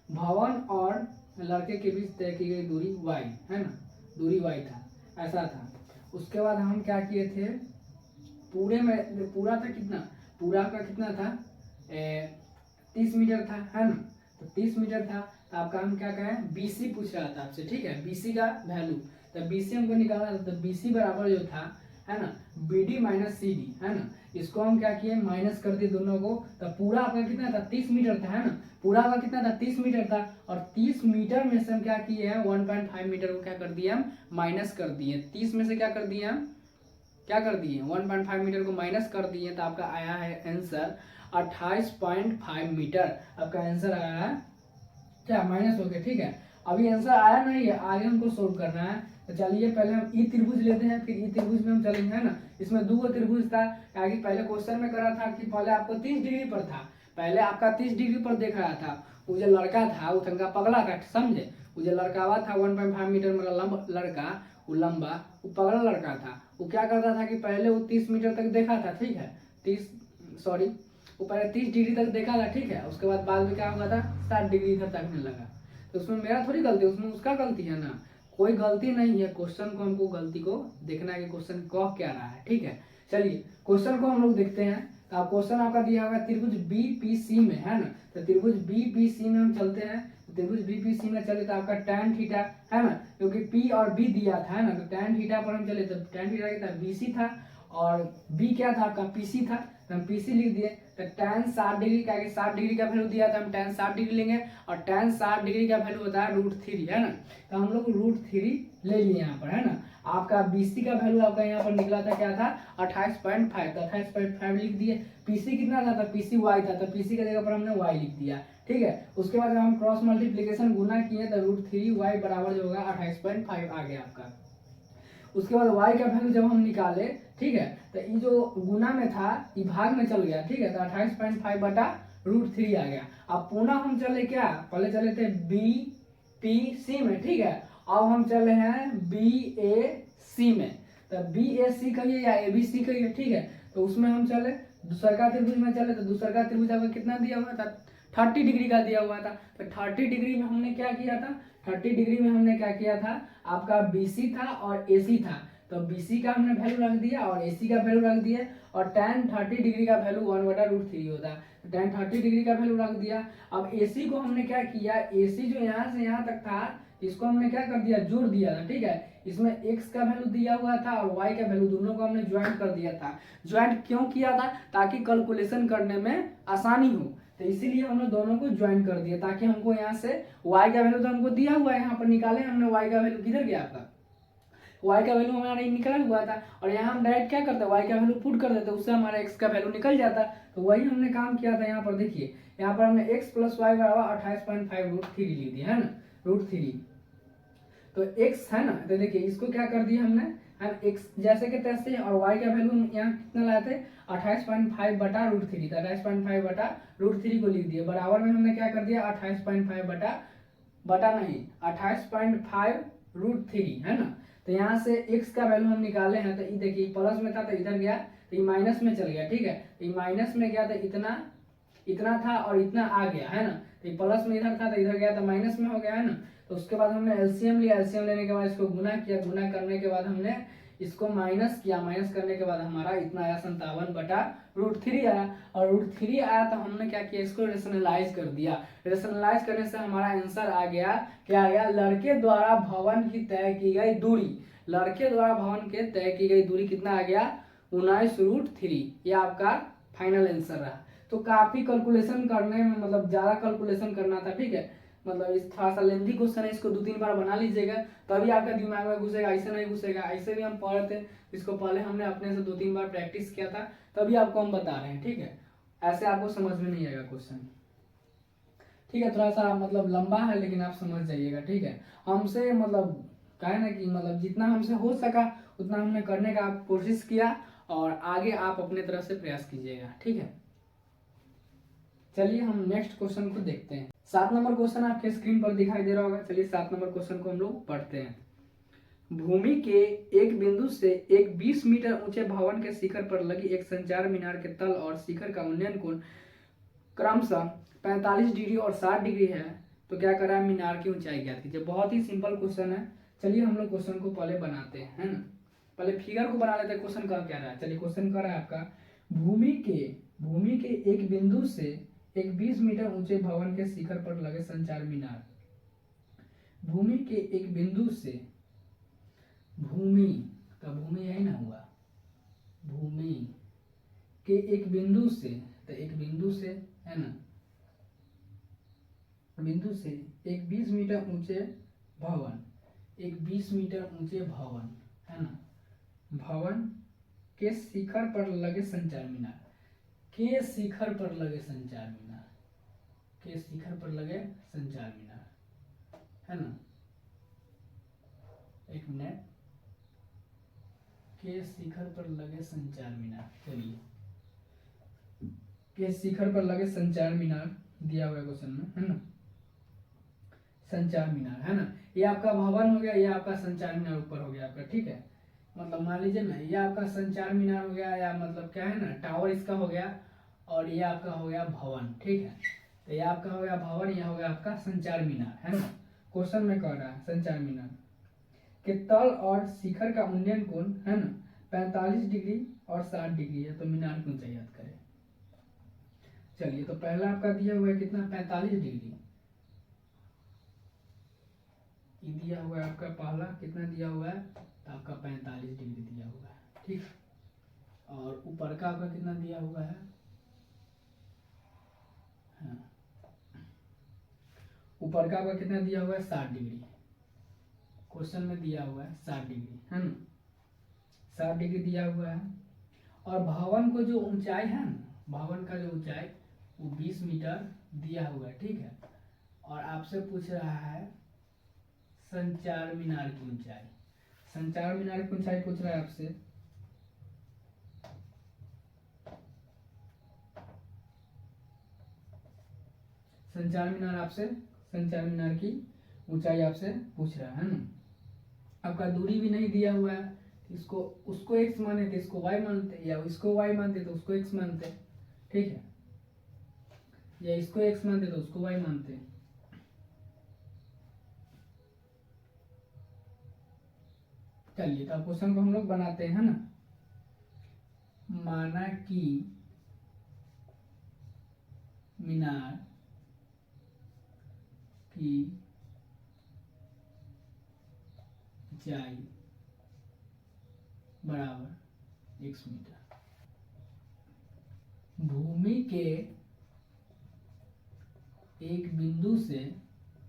भवन और लड़के के बीच तय की गई दूरी y, है ना, दूरी y था, ऐसा था। उसके बाद हम क्या किए थे, पूरे में पूरा था कितना, पूरा का कितना था 30 मीटर था, है ना। तो 30 मीटर था, तो आपका हम क्या कहें, BC पूछ रहा था आपसे, ठीक है, BC का वैल्यू। तो BC हमको निकालना था, तो BC बराबर जो था, है ना, BD माइनस CD, है ना। इसको हम क्या किए, माइनस कर दिए दोनों को। तो पूरा आपका कितना था, 30 मीटर था, है ना। पूरा आपका कितना था, 30 मीटर था, और 30 मीटर में से हम क्या किए हैं, 1.5 मीटर को क्या कर दिए हम, माइनस कर दिए। 30 में से क्या कर दिए हम, क्या कर दिए, 1.5 मीटर को माइनस कर दिए। तो आपका आया है आंसर 28.5 मीटर। आपका आंसर आया है क्या, माइनस हो गया, ठीक है। अभी आंसर आया नहीं है, आगे हमको सोल्व करना है। तो चलिए पहले हम ई त्रिभुज लेते हैं, फिर ई त्रिभुज में हम चलेंगे, है ना। इसमें 2 त्रिभुज था, क्योंकि पहले क्वेश्चन में करा था कि पहले आपको 30 डिग्री पर था, पहले आपका 30 डिग्री पर देख रहा था। वो जो लड़का था वो तंगा पगला था, समझे। वो जो लड़का हुआ था 1.5 मीटर में लड़का, वो लंबा, वो पगला लड़का था। वो क्या करता था कि पहले वो 30 मीटर तक देखा था, ठीक है, वो पहले 30 डिग्री तक देखा था, ठीक है। उसके बाद में क्या हुआ था, 60 डिग्री इधर तकने लगा। तो उसमें मेरा थोड़ी गलती, उसमें उसका गलती है ना, कोई गलती नहीं है। क्वेश्चन को हमको गलती को देखना है कि क्वेश्चन कह क्या रहा है, ठीक है। चलिए क्वेश्चन को हम लोग देखते हैं। तो क्वेश्चन आपका दिया हुआ है त्रिभुज BPC में, है ना। तो त्रिभुज BPC में हम चलते हैं। त्रिभुज BPC में चले तो आपका tan थीटा, है ना, क्योंकि P और B दिया था, है ना। तो tan थीटा पर हम चले तो tan थीटा क्या था, BC था, और B क्या था आपका, PC था। तो हम PC लिख दिए। तो tan 60 डिग्री का, 60 डिग्री का वैल्यू दिया था, हम tan 60 डिग्री लेंगे, और tan 60 डिग्री का वैल्यू होता है √3, है ना। तो हम लोग √3 ले लिए यहाँ पर, है ना। आपका BC का वैल्यू आपका यहाँ पर निकला था, क्या था 28.5, तो 28.5 लिख दिए। PC कितना था, तो PC Y था, तो PC की जगह पर हमने Y लिख दिया, ठीक है। उसके बाद जब हम क्रॉस मल्टीप्लीकेशन गुना किए तो √3y बराबर जो होगा 28.5 आ गया आपका। उसके बाद y का वैल्यू जब हम निकाले, ठीक है, तो ये जो गुना में था ये भाग में चल गया, ठीक है। तो 28.5 बटा √3 आ गया। अब पुनः हम चले क्या, पहले चले थे BPC में, ठीक है। अब हम चले हैं BAC में। तो BAC कहिए या ABC कहिए, ठीक है। तो उसमें हम चले दूसरा का त्रिभुज में चले। तो दूसरा का त्रिभुज आपका कितना दिया हुआ था, 30 डिग्री का दिया हुआ था। तो 30 डिग्री में हमने क्या किया था, 30 डिग्री में हमने क्या किया था, आपका BC था और AC था। तो BC का हमने वैल्यू रख दिया और AC का वैल्यू रख दिया, और tan 30 डिग्री का वैल्यू 1/√3 होता है। तो tan 30 डिग्री का वैल्यू रख दिया। अब AC को हमने क्या किया, AC जो यहाँ से यहाँ तक था इसको हमने क्या कर दिया, जोड़ दिया था, ठीक है। इसमें x का वैल्यू दिया हुआ था और y का वैल्यू, दोनों को हमने ज्वाइंट कर दिया था। ज्वाइंट क्यों किया था, ताकि कैलकुलेशन करने में आसानी हो, तो इसीलिए हमने दोनों को ज्वाइन कर दिया, ताकि हमको यहाँ से y का वैल्यू तो हमको दिया हुआ है, यहाँ पर निकाले हमने y का वैल्यू, किधर गया आपका y का वैल्यू हमारा निकला हुआ था, और यहाँ हम डायरेक्ट क्या करते हैं, y का वैल्यू पुट कर देते, उससे हमारा x का वैल्यू निकल जाता। तो वही हमने काम किया था। यहाँ पर देखिए, यहाँ पर हमने x + y बराबर 28.5√3 लिख दिया है ना, √3। तो x है ना, तो देखिए इसको क्या कर दिया हमने, हम x जैसे के तैसे, और y का वैल्यू यहाँ कितना लाए थे, 28.5/√3, तो 28.5/√3 को लिख दिया। बराबर में हमने क्या कर दिया, 28.5/√3 है ना। तो यहाँ से x का वैल्यू हम निकाले हैं, तो ये देखिए प्लस में था तो इधर गया, तो ये माइनस में चल गया, ठीक है। तो ये माइनस में गया तो इतना था और इतना आ गया है ना, तो ये प्लस में इधर था तो इधर गया तो माइनस में हो गया है ना। तो उसके बाद हमने एलसीएम लिया, एलसीएम लेने के बाद इसको गुना किया, गुना करने के बाद हमने इसको माइनस किया, माइनस करने के बाद हमारा इतना आया 57/√3 आया, और √3 आया तो हमने क्या किया, इसको रेशनलाइज कर दिया। रेशनलाइज करने से हमारा आंसर आ गया, क्या आ गया, लड़के द्वारा भवन की तय की गई दूरी, लड़के द्वारा भवन के तय की गई दूरी कितना आ गया, 19√3। ये आपका फाइनल आंसर रहा। तो काफी कैलकुलेशन करने में, मतलब ज्यादा कैलकुलेशन करना था, ठीक है। मतलब इस थोड़ा सा लेंथी क्वेश्चन है, इसको 2-3 बार बना लीजिएगा, तभी आपका दिमाग में घुसेगा, ऐसे नहीं घुसेगा। ऐसे भी हम पढ़ थे, इसको पहले हमने अपने से 2-3 बार प्रैक्टिस किया था, तभी आपको हम बता रहे हैं, ठीक है। ऐसे आपको समझ में नहीं आएगा क्वेश्चन, ठीक है। थोड़ा सा मतलब लंबा है, लेकिन आप समझ जाइएगा, ठीक है। हमसे मतलब कहे ना कि मतलब जितना हमसे हो सका उतना हमने करने का कोशिश किया, और आगे आप अपने तरफ से प्रयास कीजिएगा, ठीक है। चलिए हम नेक्स्ट क्वेश्चन को देखते हैं। 7 नंबर क्वेश्चन आपके स्क्रीन पर दिखाई दे रहा होगा। चलिए 7 नंबर क्वेश्चन को हम लोग पढ़ते हैं। भूमि के एक बिंदु से एक 20 मीटर ऊंचे भवन के शिखर पर लगी एक संचार मीनार के तल और शिखर का उन्नयन कोण क्रमशः 45 डिग्री और 60 डिग्री है, तो क्या करा है, मीनार की ऊंचाई ज्ञात कीजिए। बहुत ही सिंपल क्वेश्चन है। चलिए हम लोग क्वेश्चन को पहले बनाते हैं, है ना। पहले फिगर को बना लेते हैं, क्वेश्चन का क्या रहा है। चलिए क्वेश्चन क्या रहा है आपका, भूमि के एक बिंदु से एक 20 मीटर ऊंचे भवन के शिखर पर लगे संचार मीनार। भूमि के एक बिंदु से, भूमि का भूमि यही ना हुआ, भूमि के एक बिंदु से, तो एक बिंदु से है ना, बिंदु से एक 20 मीटर ऊंचे भवन, एक 20 मीटर ऊंचे भवन है ना, भवन के शिखर पर लगे संचार मीनार, के शिखर पर लगे संचार मीनार, के शिखर पर लगे संचार मीनार है ना, एक मिनट, के शिखर पर लगे संचार मीनार। चलिए के शिखर पर लगे संचार मीनार दिया हुआ है क्वेश्चन में, है ना, संचार मीनार है ना। ये आपका भवन हो गया, ये आपका संचार मीनार ऊपर हो गया आपका, ठीक है। मतलब मान लीजिए ना, ये आपका संचार मीनार हो गया, या मतलब क्या है ना, टावर इसका हो गया, और ये आपका हो गया भवन, ठीक है। तो ये आपका हो गया भवन, ये हो गया आपका संचार मीनार, है ना। क्वेश्चन में कह रहा है संचार मीनार के तल और शिखर का उन्नयन कोण है ना 45 डिग्री और 60 डिग्री है, तो मीनार की ऊंचाई याद करें। चलिए तो पहला आपका दिया हुआ है कितना, 45 डिग्री, ये दिया हुआ है आपका पहला, कितना दिया हुआ है, तो आपका 45 डिग्री दिया हुआ है, ठीक। और ऊपर का आपका कितना दिया हुआ है, हाँ, ऊपर का आपका कितना दिया हुआ है, 60 डिग्री, क्वेश्चन में दिया हुआ है 60 डिग्री है ना, 60 डिग्री दिया हुआ है। और भवन को जो ऊंचाई है ना, भवन का जो ऊंचाई वो 20 मीटर दिया हुआ है, ठीक है। और आपसे पूछ रहा है संचार मीनार की ऊंचाई, संचार मीनार की ऊंचाई पूछ रहा है आपसे। संचार मीनार आपसे, संचार मीनार की ऊंचाई आपसे पूछ रहा है ना। आपका दूरी भी नहीं दिया हुआ है, इसको उसको x माने थे, इसको y मानते, या इसको y मानते तो उसको x मानते, ठीक है। या इसको x मानते तो उसको y मानते। चलिए तो क्वेश्चन को हम लोग बनाते हैं ना। माना कि मीनार की ऊंचाई बराबर 1 मीटर। भूमि के एक बिंदु से,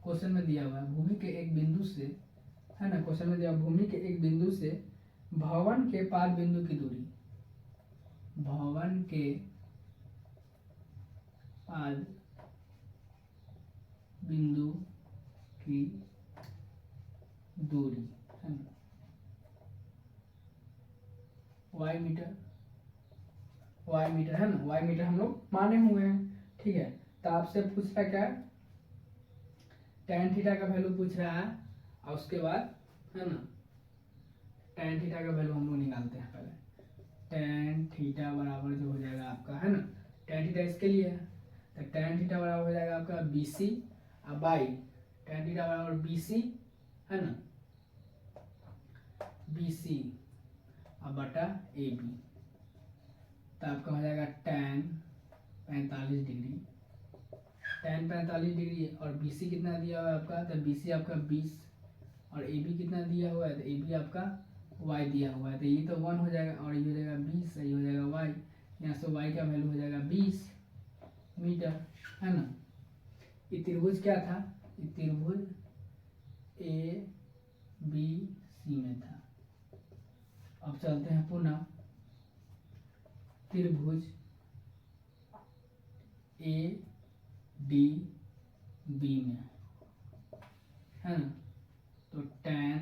क्वेश्चन में दिया हुआ है भूमि के एक बिंदु से, है ना, क्वेश्चन में दिया भूमि के एक बिंदु से भवन के पाद बिंदु की दूरी, भवन के पाद बिंदु की दूरी, है ना, y मीटर, y मीटर है ना, y मीटर हम लोग माने हुए हैं। ठीक है, तो आपसे पूछ रहा क्या, tan थीटा का वैल्यू पूछ रहा है, और उसके बाद है ना tan थीटा का वैल्यू हम लोग निकालते हैं। पहले tan थीटा बराबर जो हो जाएगा आपका, है ना, tan थीटा इसके लिए है, तो tan थीटा बराबर हो जाएगा आपका BC और बाई tan थीटा बराबर BC, है ना, BC और बटा AB, तो आपका हो जाएगा tan 45 डिग्री, tan 45 डिग्री, और BC कितना दिया हुआ है आपका, तो BC आपका 20, और AB कितना दिया हुआ है, तो AB आपका y दिया हुआ है, तो ये तो 1 हो जाएगा, और ये हो जाएगा 20, ये हो जाएगा y, यहाँ से y का वैल्यू हो जाएगा 20 मीटर, है ना। ये त्रिभुज क्या था, ये त्रिभुज ABC में था। अब चलते हैं पुनः त्रिभुज ADB में, है ना, तो tan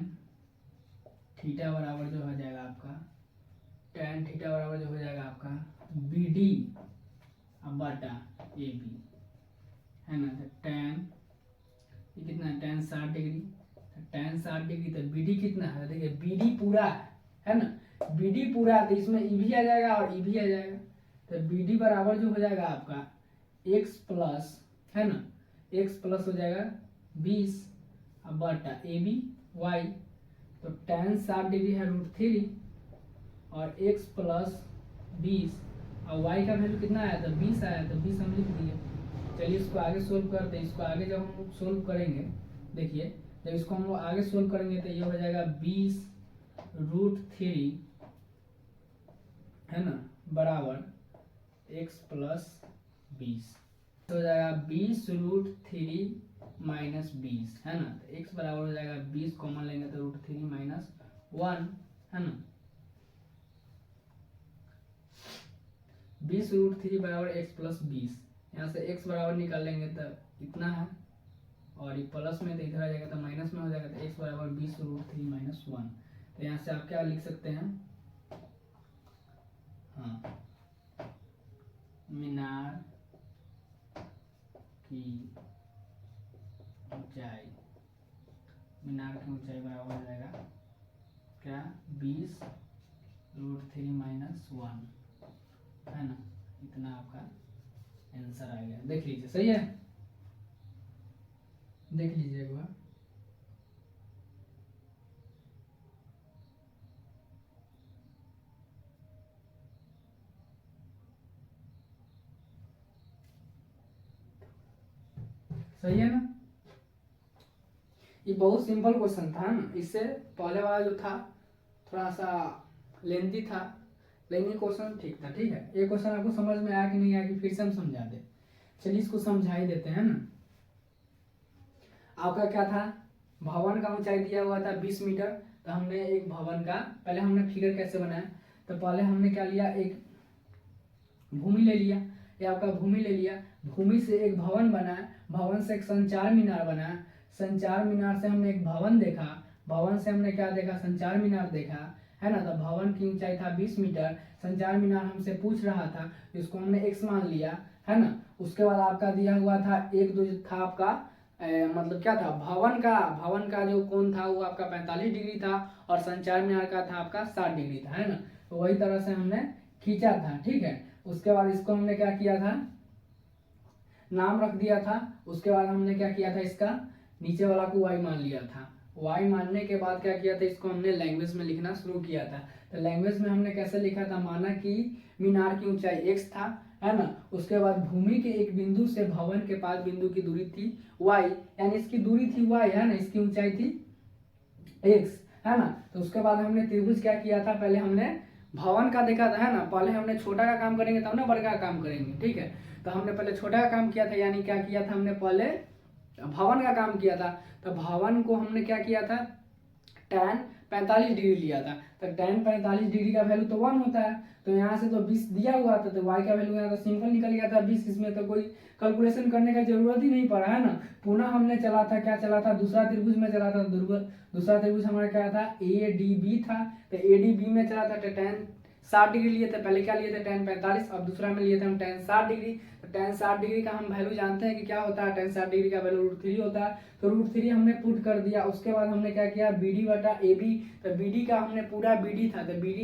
थीटा बराबर जो हो जाएगा आपका, tan थीटा बराबर जो हो जाएगा आपका BD बटा AB, है ना, तो tan ये कितना है, tan 60 डिग्री, तो tan 60 डिग्री, तो BD कितना है, देखिए BD पूरा है ना, BD पूरा, तो इसमें E भी आ जाएगा और E भी आ जाएगा, तो BD बराबर जो हो जाएगा आपका x प्लस, है ना, x प्लस हो जाएगा 20 बटा AB y, तो tan 60 डिग्री है √3, और x प्लस 20, और y का वैल्यू कितना आया था, 20 आया, तो 20 हम लिख दिए। चलिए इसको आगे सोल्व करते हैं। इसको आगे जब हम सोल्व करेंगे, देखिए जब इसको हम आगे सोल्व करेंगे तो ये हो जाएगा 20√3, है ना, बराबर x प्लस 20, तो हो जाएगा 20√3 माइनस 20, है ना, तो x बराबर हो जाएगा 20, कॉमन लेंगे तो √3 माइनस 1, है ना, 20√3 बराबर x प्लस 20, यहाँ से x बराबर निकाल लेंगे तो इतना है, और ये प्लस में तो इधर आ जाएगा तो माइनस में हो जाएगा, तो x बराबर 20√3 माइनस 1, तो यहाँ से आप क्या लिख सकते हैं, हाँ, मीनार की ऊंचाई, मीनार की ऊंचाई बराबर हो जाएगा क्या, 20√3 माइनस 1, है ना, इतना आपका आंसर आ गया। देख लीजिए, सही है, देख लीजिए एक बार, सही है ना। ये बहुत सिंपल क्वेश्चन था ना, इससे पहले वाला जो था थोड़ा सा लेंथी था, लेकिन ये क्वेश्चन ठीक था। ठीक है, ये क्वेश्चन आपको समझ में आया कि नहीं आया, कि फिर से हम समझा दे। चलिए इसको समझा ही देते हैं ना। आपका क्या था, भवन का ऊंचाई दिया हुआ था 20 मीटर, तो हमने एक भवन का, पहले हमने फिगर कैसे बनाया, तो पहले हमने क्या लिया, एक भूमि ले लिया, ये आपका भूमि ले लिया, भूमि से एक भवन बना, भवन से एक संचार मीनार बना, संचार मीनार से हमने एक भवन देखा, भवन से हमने क्या देखा, संचार मीनार देखा, है ना, तो भवन की ऊंचाई था 20 मीटर, संचार मीनार हमसे पूछ रहा था, इसको हमने x मान लिया, है ना। उसके बाद आपका दिया हुआ था एक दो था आपका मतलब क्या था, भवन का जो कोण था वो आपका 45 डिग्री था, और संचार मीनार का था आपका 60 डिग्री था, है ना, तो वही तरह से हमने खींचा था। ठीक है, उसके बाद इसको हमने क्या किया था, नाम रख दिया था। उसके बाद हमने क्या किया था, इसका नीचे वाला को y मान लिया था। y मानने के बाद क्या किया था, इसको हमने लैंग्वेज में लिखना शुरू किया था। तो लैंग्वेज में हमने कैसे लिखा था, माना कि मीनार की ऊंचाई x था, है ना। उसके बाद भूमि के एक बिंदु से भवन के पास बिंदु की दूरी थी y, यानी इसकी दूरी थी y, है ना, इसकी ऊंचाई थी x, है ना। तो उसके बाद हमने त्रिभुज क्या किया था, पहले हमने भवन का देखा था, है ना। पहले हमने छोटा का काम करेंगे तब ना बड़का का काम करेंगे, ठीक है। तो हमने पहले छोटा का काम किया था, यानी क्या किया था, हमने पहले भवन का काम किया था। तो भवन को हमने क्या किया था, tan 45 डिग्री लिया था। तो tan 45 डिग्री का वैल्यू तो 1 होता है। तो यहाँ से तो 20 दिया हुआ था, तो y का वैल्यू यहाँ तो सिंपल निकल गया था 20। इसमें तो कोई कैलकुलेशन करने का जरूरत ही नहीं पड़ा, है ना। पुनः हमने चला था, क्या चला था, दूसरा त्रिभुज में चला था। दूसरा त्रिभुज हमारा क्या था, ADB था। तो ADB में चला था, तो tan 60 डिग्री लिए थे। पहले क्या लिए थे, tan 45, अब दूसरा में लिए थे हम tan 60 डिग्री। तो tan 60 डिग्री का हम वैल्यू जानते हैं कि क्या होता है, tan 60 डिग्री का वैल्यू √3 होता है। तो √3 हमने पुट कर दिया। उसके बाद हमने क्या किया, BD बटा AB। तो BD का हमने पूरा BD था, तो BD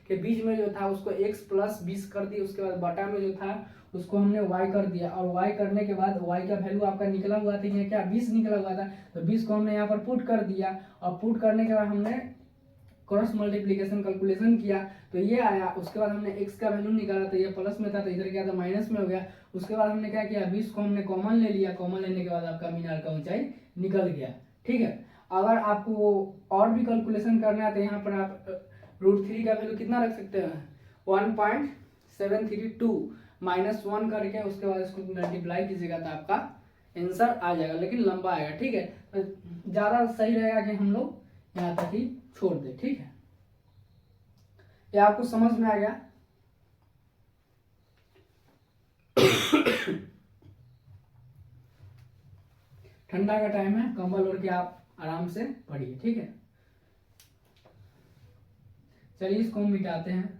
के बीच में जो था उसको x + 20 कर दिया। उसके बाद बटा में जो था उसको हमने y कर दिया, और y करने के बाद y का वैल्यू आपका निकला हुआ था, ये क्या 20 निकला हुआ था। तो 20 को हमने यहाँ पर पुट कर दिया, और पुट करने के बाद हमने क्रॉस मल्टीप्लिकेशन कैलकुलेशन किया, तो ये आया। उसके बाद हमने x का वैल्यू निकाला, तो ये प्लस में था, तो इधर क्या था, माइनस में हो गया। उसके बाद हमने क्या किया, 20 को हमने कॉमन ले लिया। कॉमन लेने के बाद आपका मीनार का ऊंचाई निकल गया, ठीक है। अगर आपको और भी कैलकुलेशन करना है तो यहाँ पर आप √3 का वैल्यू कितना रख सकते हैं, 1.732 -1 करके उसके बाद इसको मल्टीप्लाई कीजिएगा तो आपका आंसर आ जाएगा, लेकिन लंबा आएगा, ठीक है। तो ज़्यादा सही रहेगा कि हम लोग यहाँ तक ही छोड़ दे, ठीक है। ये आपको समझ में आ गया। ठंडा का टाइम है, कंबल ओढ़ के आप आराम से पढ़िए, ठीक है। चलिए इसको हम मिटाते हैं।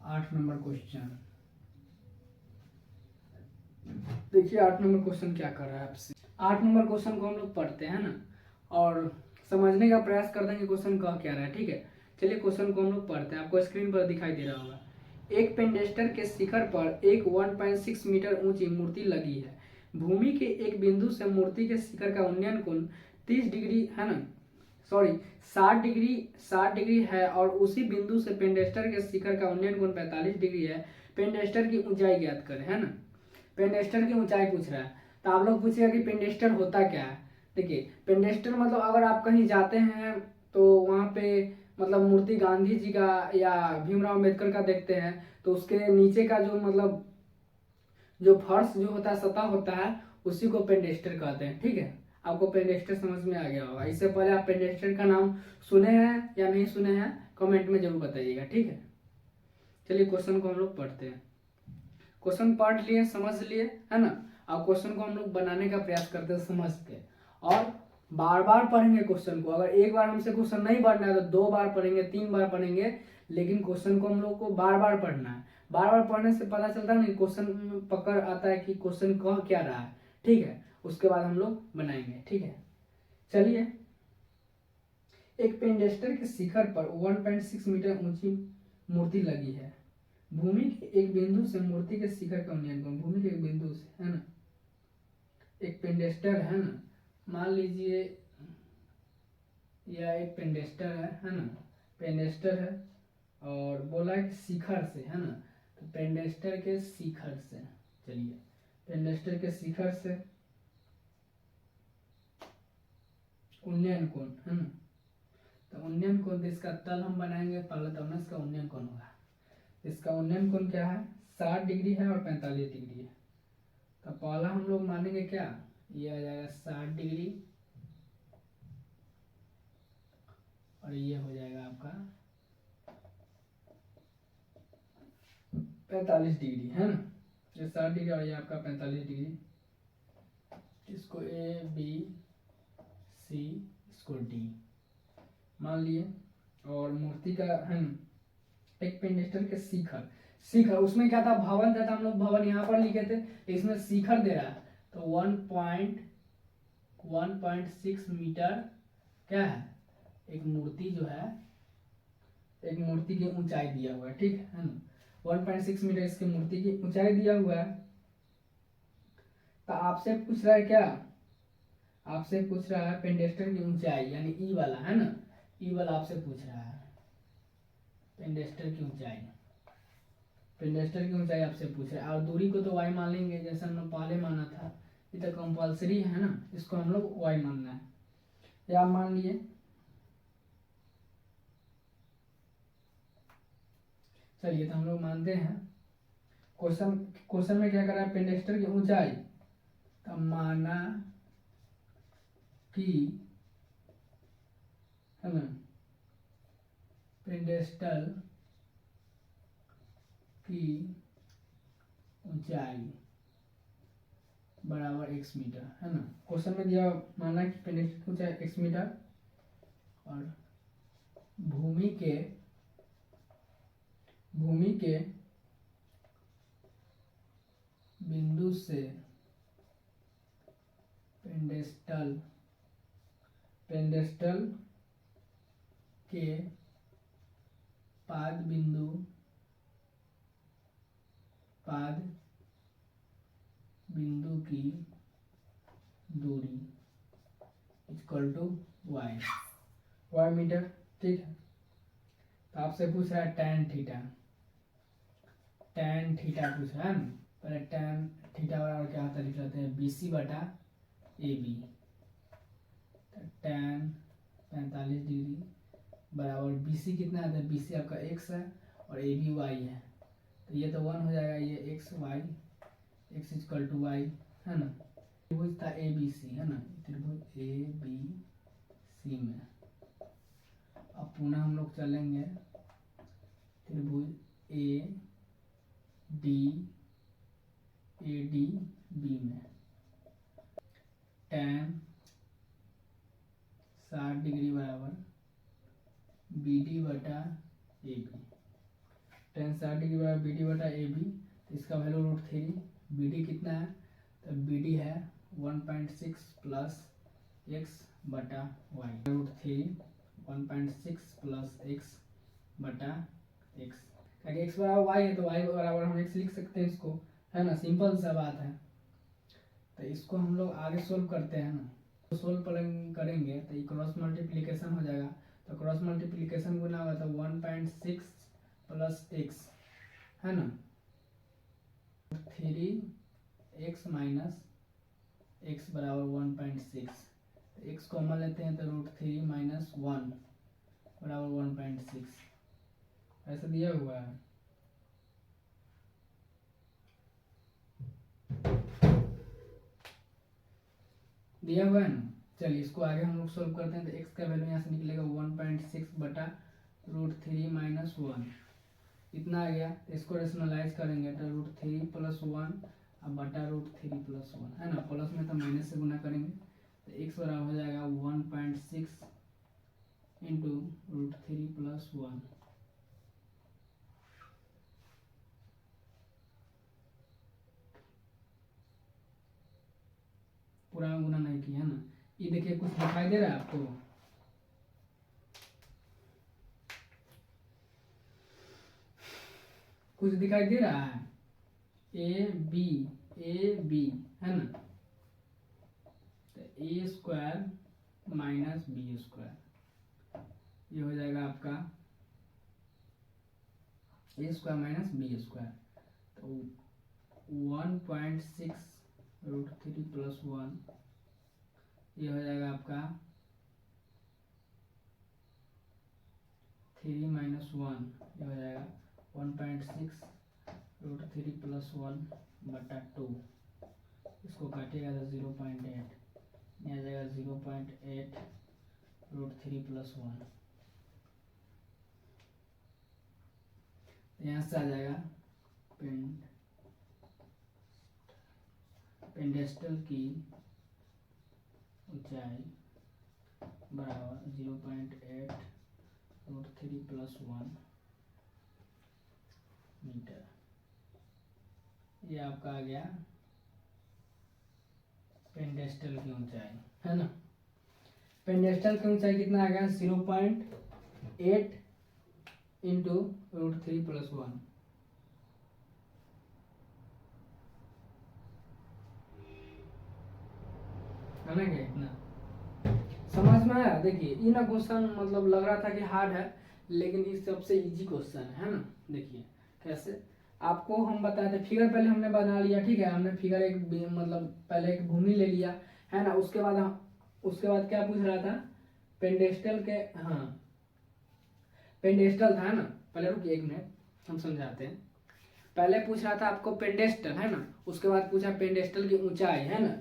आठ नंबर क्वेश्चन देखिए, 8 नंबर क्वेश्चन क्या कर रहा है आपसे। 8 नंबर क्वेश्चन को हम लोग पढ़ते हैं ना, और समझने का प्रयास करते हैं कि क्वेश्चन कह क्या रहा है, ठीक है। चलिए क्वेश्चन को हम लोग पढ़ते हैं। आपको स्क्रीन पर दिखाई दे रहा होगा, एक पेंडेस्टर के शिखर पर एक 1.6 मीटर ऊंची मूर्ति लगी है। भूमि के एक बिंदु से मूर्ति के शिखर का उन्नयन कोण 30 डिग्री, है ना, सॉरी 60 डिग्री है, और उसी बिंदु से पेंडेस्टर के शिखर का उन्नयन कोण 45 डिग्री है। पेंडेस्टर की ऊंचाई ज्ञात करें, है ना। पेंडेस्टर की ऊंचाई पूछ रहा है, तो आप लोग पूछिएगा कि पेंडेस्टर होता क्या है। देखिए, पेंडेस्टर मतलब अगर आप कहीं जाते हैं तो वहाँ पे मतलब मूर्ति गांधी जी का या भीमराव अम्बेडकर का देखते हैं, तो उसके नीचे का जो मतलब जो फर्श जो होता है, सतह होता है, उसी को पेंडेस्टर कहते हैं, ठीक है। आपको पेंडेस्टर समझ में आ गया होगा। इससे पहले आप पेंडेस्टर का नाम सुने हैं या नहीं सुने हैं, कमेंट में जरूर बताइएगा, ठीक है। चलिए क्वेश्चन को हम लोग पढ़ते हैं। क्वेश्चन पढ़ लिए, समझ लिए, है ना। अब क्वेश्चन को हम लोग बनाने का प्रयास करते हैं समझ के, और बार बार पढ़ेंगे क्वेश्चन को। अगर एक बार हमसे क्वेश्चन नहीं पढ़ना है तो 2 बार पढ़ेंगे, 3 बार पढ़ेंगे, लेकिन क्वेश्चन को हम लोग को बार बार पढ़ना है। बार बार पढ़ने से पता चलता है ना, क्वेश्चन में पकड़ आता है कि क्वेश्चन कह क्या रहा है, ठीक है। उसके बाद हम लोग बनाएंगे, ठीक है। चलिए, एक पेंडेस्टर के शिखर पर 1.6 मीटर ऊंची मूर्ति लगी है। भूमि के एक बिंदु से मूर्ति के शिखर का उन्नयन कोण, भूमि के एक बिंदु से, है ना, एक पेंडेस्टर है ना, मान लीजिए यह एक पेंडेस्टर है ना, पेंडेस्टर है, और बोला है कि शिखर से, है ना। तो पेंडेस्टर के शिखर से, चलिए पेंडेस्टर के शिखर से उन्नयन कोण, है ना। तो उन्नयन कोण, इसका तल हम बनाएंगे पहले, तब ना इसका उन्नयन कोण होगा। इसका उन्नयन कोण क्या है, 60 डिग्री है और 45 डिग्री है। तो पहला हम लोग मानेंगे क्या, ये आ जाएगा 60 डिग्री, और ये हो जाएगा आपका 45 डिग्री, है ना। ये 60 डिग्री और ये आपका 45 डिग्री। इसको ABC, इसको D मान लिए। और मूर्ति का, है ना, एक पेंडेस्टर के शिखर, शिखर उसमें क्या था, भवन था, हम लोग भवन यहाँ पर लिखे थे, इसमें शिखर दे रहा है। तो 1.6 मीटर क्या है, एक मूर्ति जो है, एक मूर्ति की ऊंचाई दिया हुआ है, ठीक है ना। 1.6 मीटर इसकी मूर्ति की ऊंचाई दिया हुआ है। तो आपसे पूछ रहा है क्या, आपसे पूछ रहा है पेंडेस्टर की ऊंचाई, यानी ई वाला है ना, ई वाला आपसे पूछ रहा है पेंडेस्टर की ऊंचाई, पेंडेस्टर की ऊंचाई आपसे पूछ रहा है। और दूरी को तो वाई मान लेंगे, जैसे हम लोग पहले माना था, ये तो कंपल्सरी है ना, इसको हम लोग वाई मानना है, या आप मान लिए। चलिए तो हम लोग मानते हैं। क्वेश्चन क्वेश्चन में क्या कर रहा है, पेंडेस्टर की ऊंचाई, तो माना कि है ना पेंडेस्टल की ऊंचाई बराबर x मीटर, है ना। क्वेश्चन में दिया माना कि पेंडेस्टल की ऊंचाई x मीटर और भूमि के बिंदु से पेंडेस्टल के पाद बिंदु की दूरी इक्वल टू वाई मीटर, ठीक है। तो आपसे पूछ रहा है tan थीटा पूछ रहा है ना। पहले tan थीटा बराबर क्या होता है, लिख लेते हैं BC बटा AB। tan 45 डिग्री बराबर BC कितना आता है, BC आपका x है और AB y है, तो ये तो 1 हो जाएगा, ये x इक्वल टू y, है ना। त्रिभुज था ABC, है ना, त्रिभुज ABC में अब पुनः हम लोग चलेंगे त्रिभुज ADB में। tan 60 डिग्री बराबर BD बटा AB, tan 60 डिग्री बराबर BD बटा AB, तो इसका वैल्यू √3। BD कितना है, तो BD है 1.6 प्लस x बटा y, √3 1.6 प्लस x बटा x, क्योंकि x बराबर y है तो y बराबर हम x लिख सकते हैं इसको, है ना, सिंपल सा बात है। तो इसको हम लोग आगे सोल्व करते हैं ना, तो सोल्व करेंगे तो ये क्रॉस मल्टीप्लिकेशन हो जाएगा, तो क्रॉस मल्टीप्लिकेशन गुना होगा तो 1.6 प्लस x, है ना, 3x माइनस x बराबर 1.6, तो x कॉमन लेते हैं तो √3 माइनस 1 बराबर 1.6, ऐसा दिया हुआ है। दिया हुआ है ना। चलिए इसको आगे हम लोग सोल्व करते हैं, तो x का वैल्यू यहाँ से निकलेगा 1.6 बटा √3 माइनस 1, इतना आ गया। तो इसको रेशनलाइज करेंगे तो √3 प्लस 1 अब बटा √3 प्लस 1, है ना, प्लस में तो माइनस से गुना करेंगे, तो x बराबर हो जाएगा 1.6 इंटू √3 प्लस 1, पूरा गुना नहीं किया, है ना। ये देखिए कुछ दिखाई दे रहा है आपको, कुछ दिखाई दे रहा है, ए बी है ना, तो ए स्क्वायर माइनस बी स्क्वायर, ये हो जाएगा आपका ए स्क्वायर माइनस बी स्क्वायर, तो 1.6 √3 प्लस 1, ये हो जाएगा आपका 3 माइनस 1, ये हो जाएगा 1.6 √3 प्लस 1 बटा 2, इसको काटिएगा तो 0.8, ये आ जाएगा 0.8 √3 प्लस 1, यहाँ से आ जाएगा पेंडेस्टल की ऊंचाई बराबर 0.8 √3 प्लस 1 मीटर, ये आपका आ गया पेंडेस्टल की ऊंचाई है ना, पेंडेस्टल की ऊंचाई कितना आ गया 0.8 इंटू √3+1 है ना, क्या इतना समझ में आया। देखिए ये ना क्वेश्चन मतलब लग रहा था कि हार्ड है, लेकिन ये सबसे इजी क्वेश्चन है ना। देखिए कैसे आपको हम बताए थे, फिगर पहले हमने बना लिया, ठीक है, हमने फिगर एक मतलब पहले एक भूमि ले लिया है ना, उसके बाद क्या पूछ रहा था, पेंडेस्टल के, हाँ पेंडेस्टल था ना, पहले रुकिए एक मिनट हम समझाते हैं। पहले पूछ रहा था आपको पेंडेस्टल है ना, उसके बाद पूछा पेंडेस्टल की ऊंचाई है ना,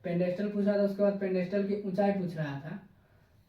पेंडेस्टल पूछ रहा था, उसके बाद पेंडेस्टल की ऊंचाई पूछ रहा था।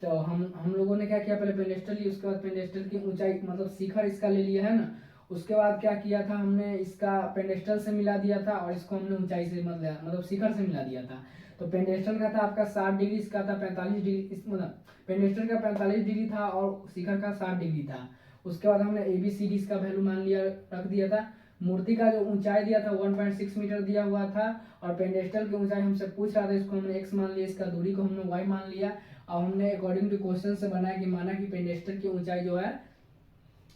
तो हम लोगों ने क्या किया, पहले पेंडेस्टल ली, उसके बाद पेंडेस्टल की ऊंचाई मतलब शिखर इसका ले लिया है ना, उसके बाद क्या किया था हमने, इसका पेंडेस्टल से मिला दिया था और इसको हमने ऊंचाई से मतलब शिखर से मिला दिया था। तो पेंडेस्टल का था आपका 60 डिग्री, इसका था 45 डिग्री, इस मतलब पेंडेस्टल का 45 डिग्री था और शिखर का 60 डिग्री था। उसके बाद हमने ABCD इसका वैल्यू मान लिया, रख दिया था। मूर्ति का जो ऊंचाई दिया था 1.6 मीटर दिया हुआ था, और पेंडेस्टल की ऊंचाई हमसे पूछ रहा था, इसको हमने x मान लिया, इसका दूरी को हमने y मान लिया, और हमने अकॉर्डिंग टू क्वेश्चन से बनाया कि माना कि पेंडेस्टल की ऊंचाई जो है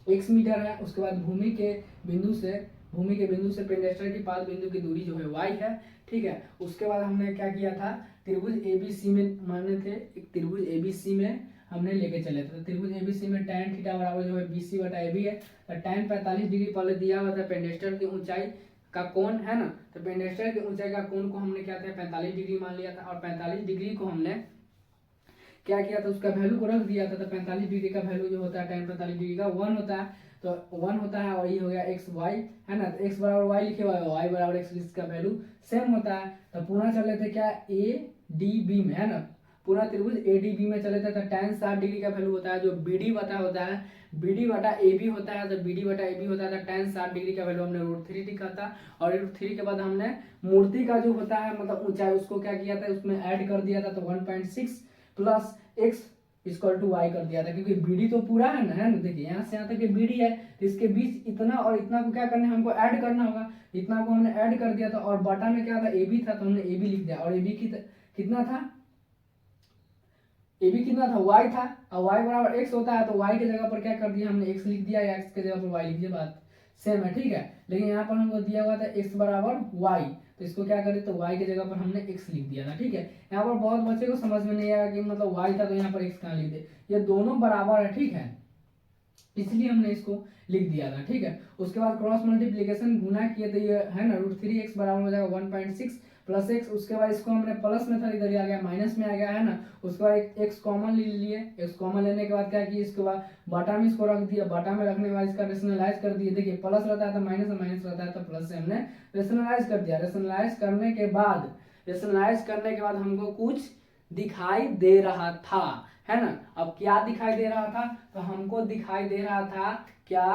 x मीटर है। उसके बाद भूमि के बिंदु से पेंडेस्टल के पास बिंदु की दूरी जो है y है, ठीक है। उसके बाद हमने क्या किया था, त्रिभुज ABC में माने थे, एक त्रिभुज ABC में हमने लेके चले थे। तो त्रिभुज ABC में tan थीटा बराबर जो है BC/AB है। तो tan 45 डिग्री पहले दिया हुआ था, पेंडेस्टल की ऊंचाई का कोण है ना, तो पेंडेस्टल की ऊंचाई का कोण को हमने क्या था 45 डिग्री मान लिया था, और 45 डिग्री को हमने क्या किया था, उसका वैल्यू को रख दिया था। तो 45 डिग्री का वैल्यू जो होता है tan 45 डिग्री का 1 होता है, तो 1 होता है, और ये हो गया XY है ना, तो x बराबर y लिखे हुआ है, y बराबर x, इसका वैल्यू सेम होता है। तो पूरा चले थे क्या ADB में है ना, पूरा त्रिभुज ADB में चले थे। तो tan 60 डिग्री का वैल्यू होता है जो BD बटा होता है, BD बटा AB होता है, तो BD बटा AB होता है। तो tan 60 डिग्री का वैल्यू हमने √3 लिखा था, और √3 के बाद हमने मूर्ति का जो होता है मतलब ऊंचाई, उसको क्या किया था, उसमें ऐड कर दिया था। तो 1.6 plus x equal to y कर दिया था, क्योंकि BD तो पूरा है ना, देखिए यहाँ से यहाँ तक BD है, तो इसके बीच इतना और इतना को क्या करना है, हमको ऐड करना होगा। इतना को हमने ऐड कर दिया था, और बटा में क्या था AB था, तो हमने AB लिख दिया, और AB कितना था, AB कितना था, y था, और y बराबर x होता है, तो y की जगह पर क्या कर दिया हमने, x लिख दिया, या x की जगह पर y लिख दिया, बात सेम है, ठीक है। लेकिन यहाँ पर हमको दिया हुआ था x बराबर y, तो इसको क्या करें, तो y की जगह पर हमने x लिख दिया था, ठीक है। यहाँ पर बहुत बच्चे को समझ में नहीं आया कि मतलब y था तो यहाँ पर x कहाँ लिख दे, ये दोनों बराबर है, ठीक है, इसलिए हमने इसको लिख दिया था, ठीक है। उसके बाद क्रॉस मल्टीप्लीकेशन गुना किए तो ये है ना √3x बराबर हो जाएगा 1.6 प्लस x। उसके बाद इसको हमने प्लस में था, इधर आ गया माइनस में आ गया है ना। उसके बाद एक x कॉमन ले लिए, x कॉमन लेने के बाद क्या किया, इसके बाद बटा में इसको रख दिया, बटा में रखने के बाद इसका रेशनलाइज कर दिए। देखिए प्लस रहता है तो माइनस, माइनस रहता है तो प्लस से हमने रेशनलाइज कर दिया। रेशनलाइज करने के बाद हमको कुछ दिखाई दे रहा था, है ना। अब क्या दिखाई दे रहा था, तो हमको दिखाई दे रहा था क्या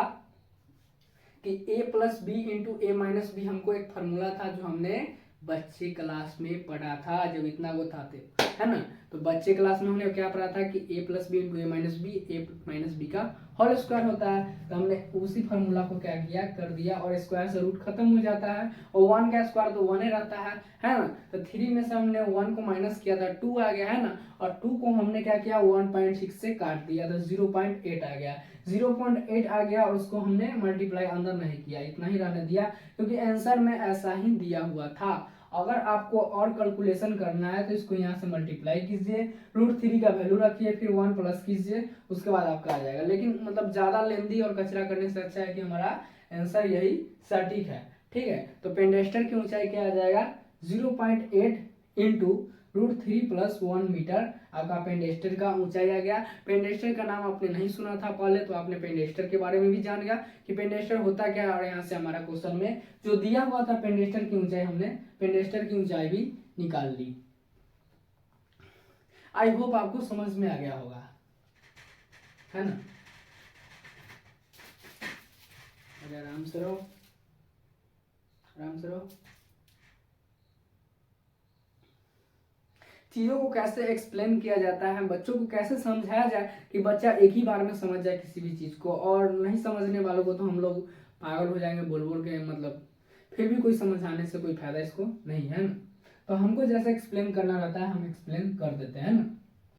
कि a+b इंटू a-b, हमको एक फॉर्मूला था जो हमने बच्चे क्लास में पढ़ा था, जब इतना वो था है ना। तो बच्चे क्लास में हमने क्या पढ़ा था कि a+b इंटू a-b का होल स्क्वायर होता है। तो हमने उसी फॉर्मूला को क्या किया, कर दिया, और स्क्वायर से रूट खत्म हो जाता है, और 1 का स्क्वायर तो 1 ही रहता है ना। तो 3 में से हमने 1 को माइनस किया था, 2 आ गया है ना, और 2 को हमने क्या किया 1.6 से काट दिया, तो 0.8 आ गया, 0.8 आ गया, और उसको हमने मल्टीप्लाई अंदर नहीं किया, इतना ही रहने दिया, क्योंकि आंसर में ऐसा ही दिया हुआ था। अगर आपको और कैलकुलेशन करना है तो इसको यहाँ से मल्टीप्लाई कीजिए, √3 का वैल्यू रखिए, फिर 1 प्लस कीजिए, उसके बाद आपका आ जाएगा। लेकिन मतलब ज्यादा लेंदी और कचरा करने से अच्छा है कि हमारा आंसर यही सटीक है, ठीक है। तो पेंडेस्टल की ऊंचाई क्या आ जाएगा 0.8 इंटू √3 प्लस 1 मीटर, आपका पेंडेस्टल का ऊंचाई आ गया। पेंडेस्टल का नाम आपने नहीं सुना था पहले, तो आपने पेंडेस्टल के बारे में भी जान गया कि पेंडेस्टल होता क्या है। और यहाँ से हमारा क्वेश्चन में जो दिया हुआ था पेंडेस्टल की ऊंचाई, हमने पेंडेस्टल की ऊंचाई भी निकाल ली। आई होप आपको समझ में आ गया होगा, है ना। आराम से रहो, आराम से रहो। चीज़ों को कैसे एक्सप्लेन किया जाता है, बच्चों को कैसे समझाया जाए कि बच्चा एक ही बार में समझ जाए किसी भी चीज़ को, और नहीं समझने वालों को तो हम लोग पागल हो जाएंगे बोल बोल के, मतलब फिर भी कोई समझाने से कोई फायदा इसको नहीं है ना। तो हमको जैसे एक्सप्लेन करना रहता है हम एक्सप्लेन कर देते हैं ना।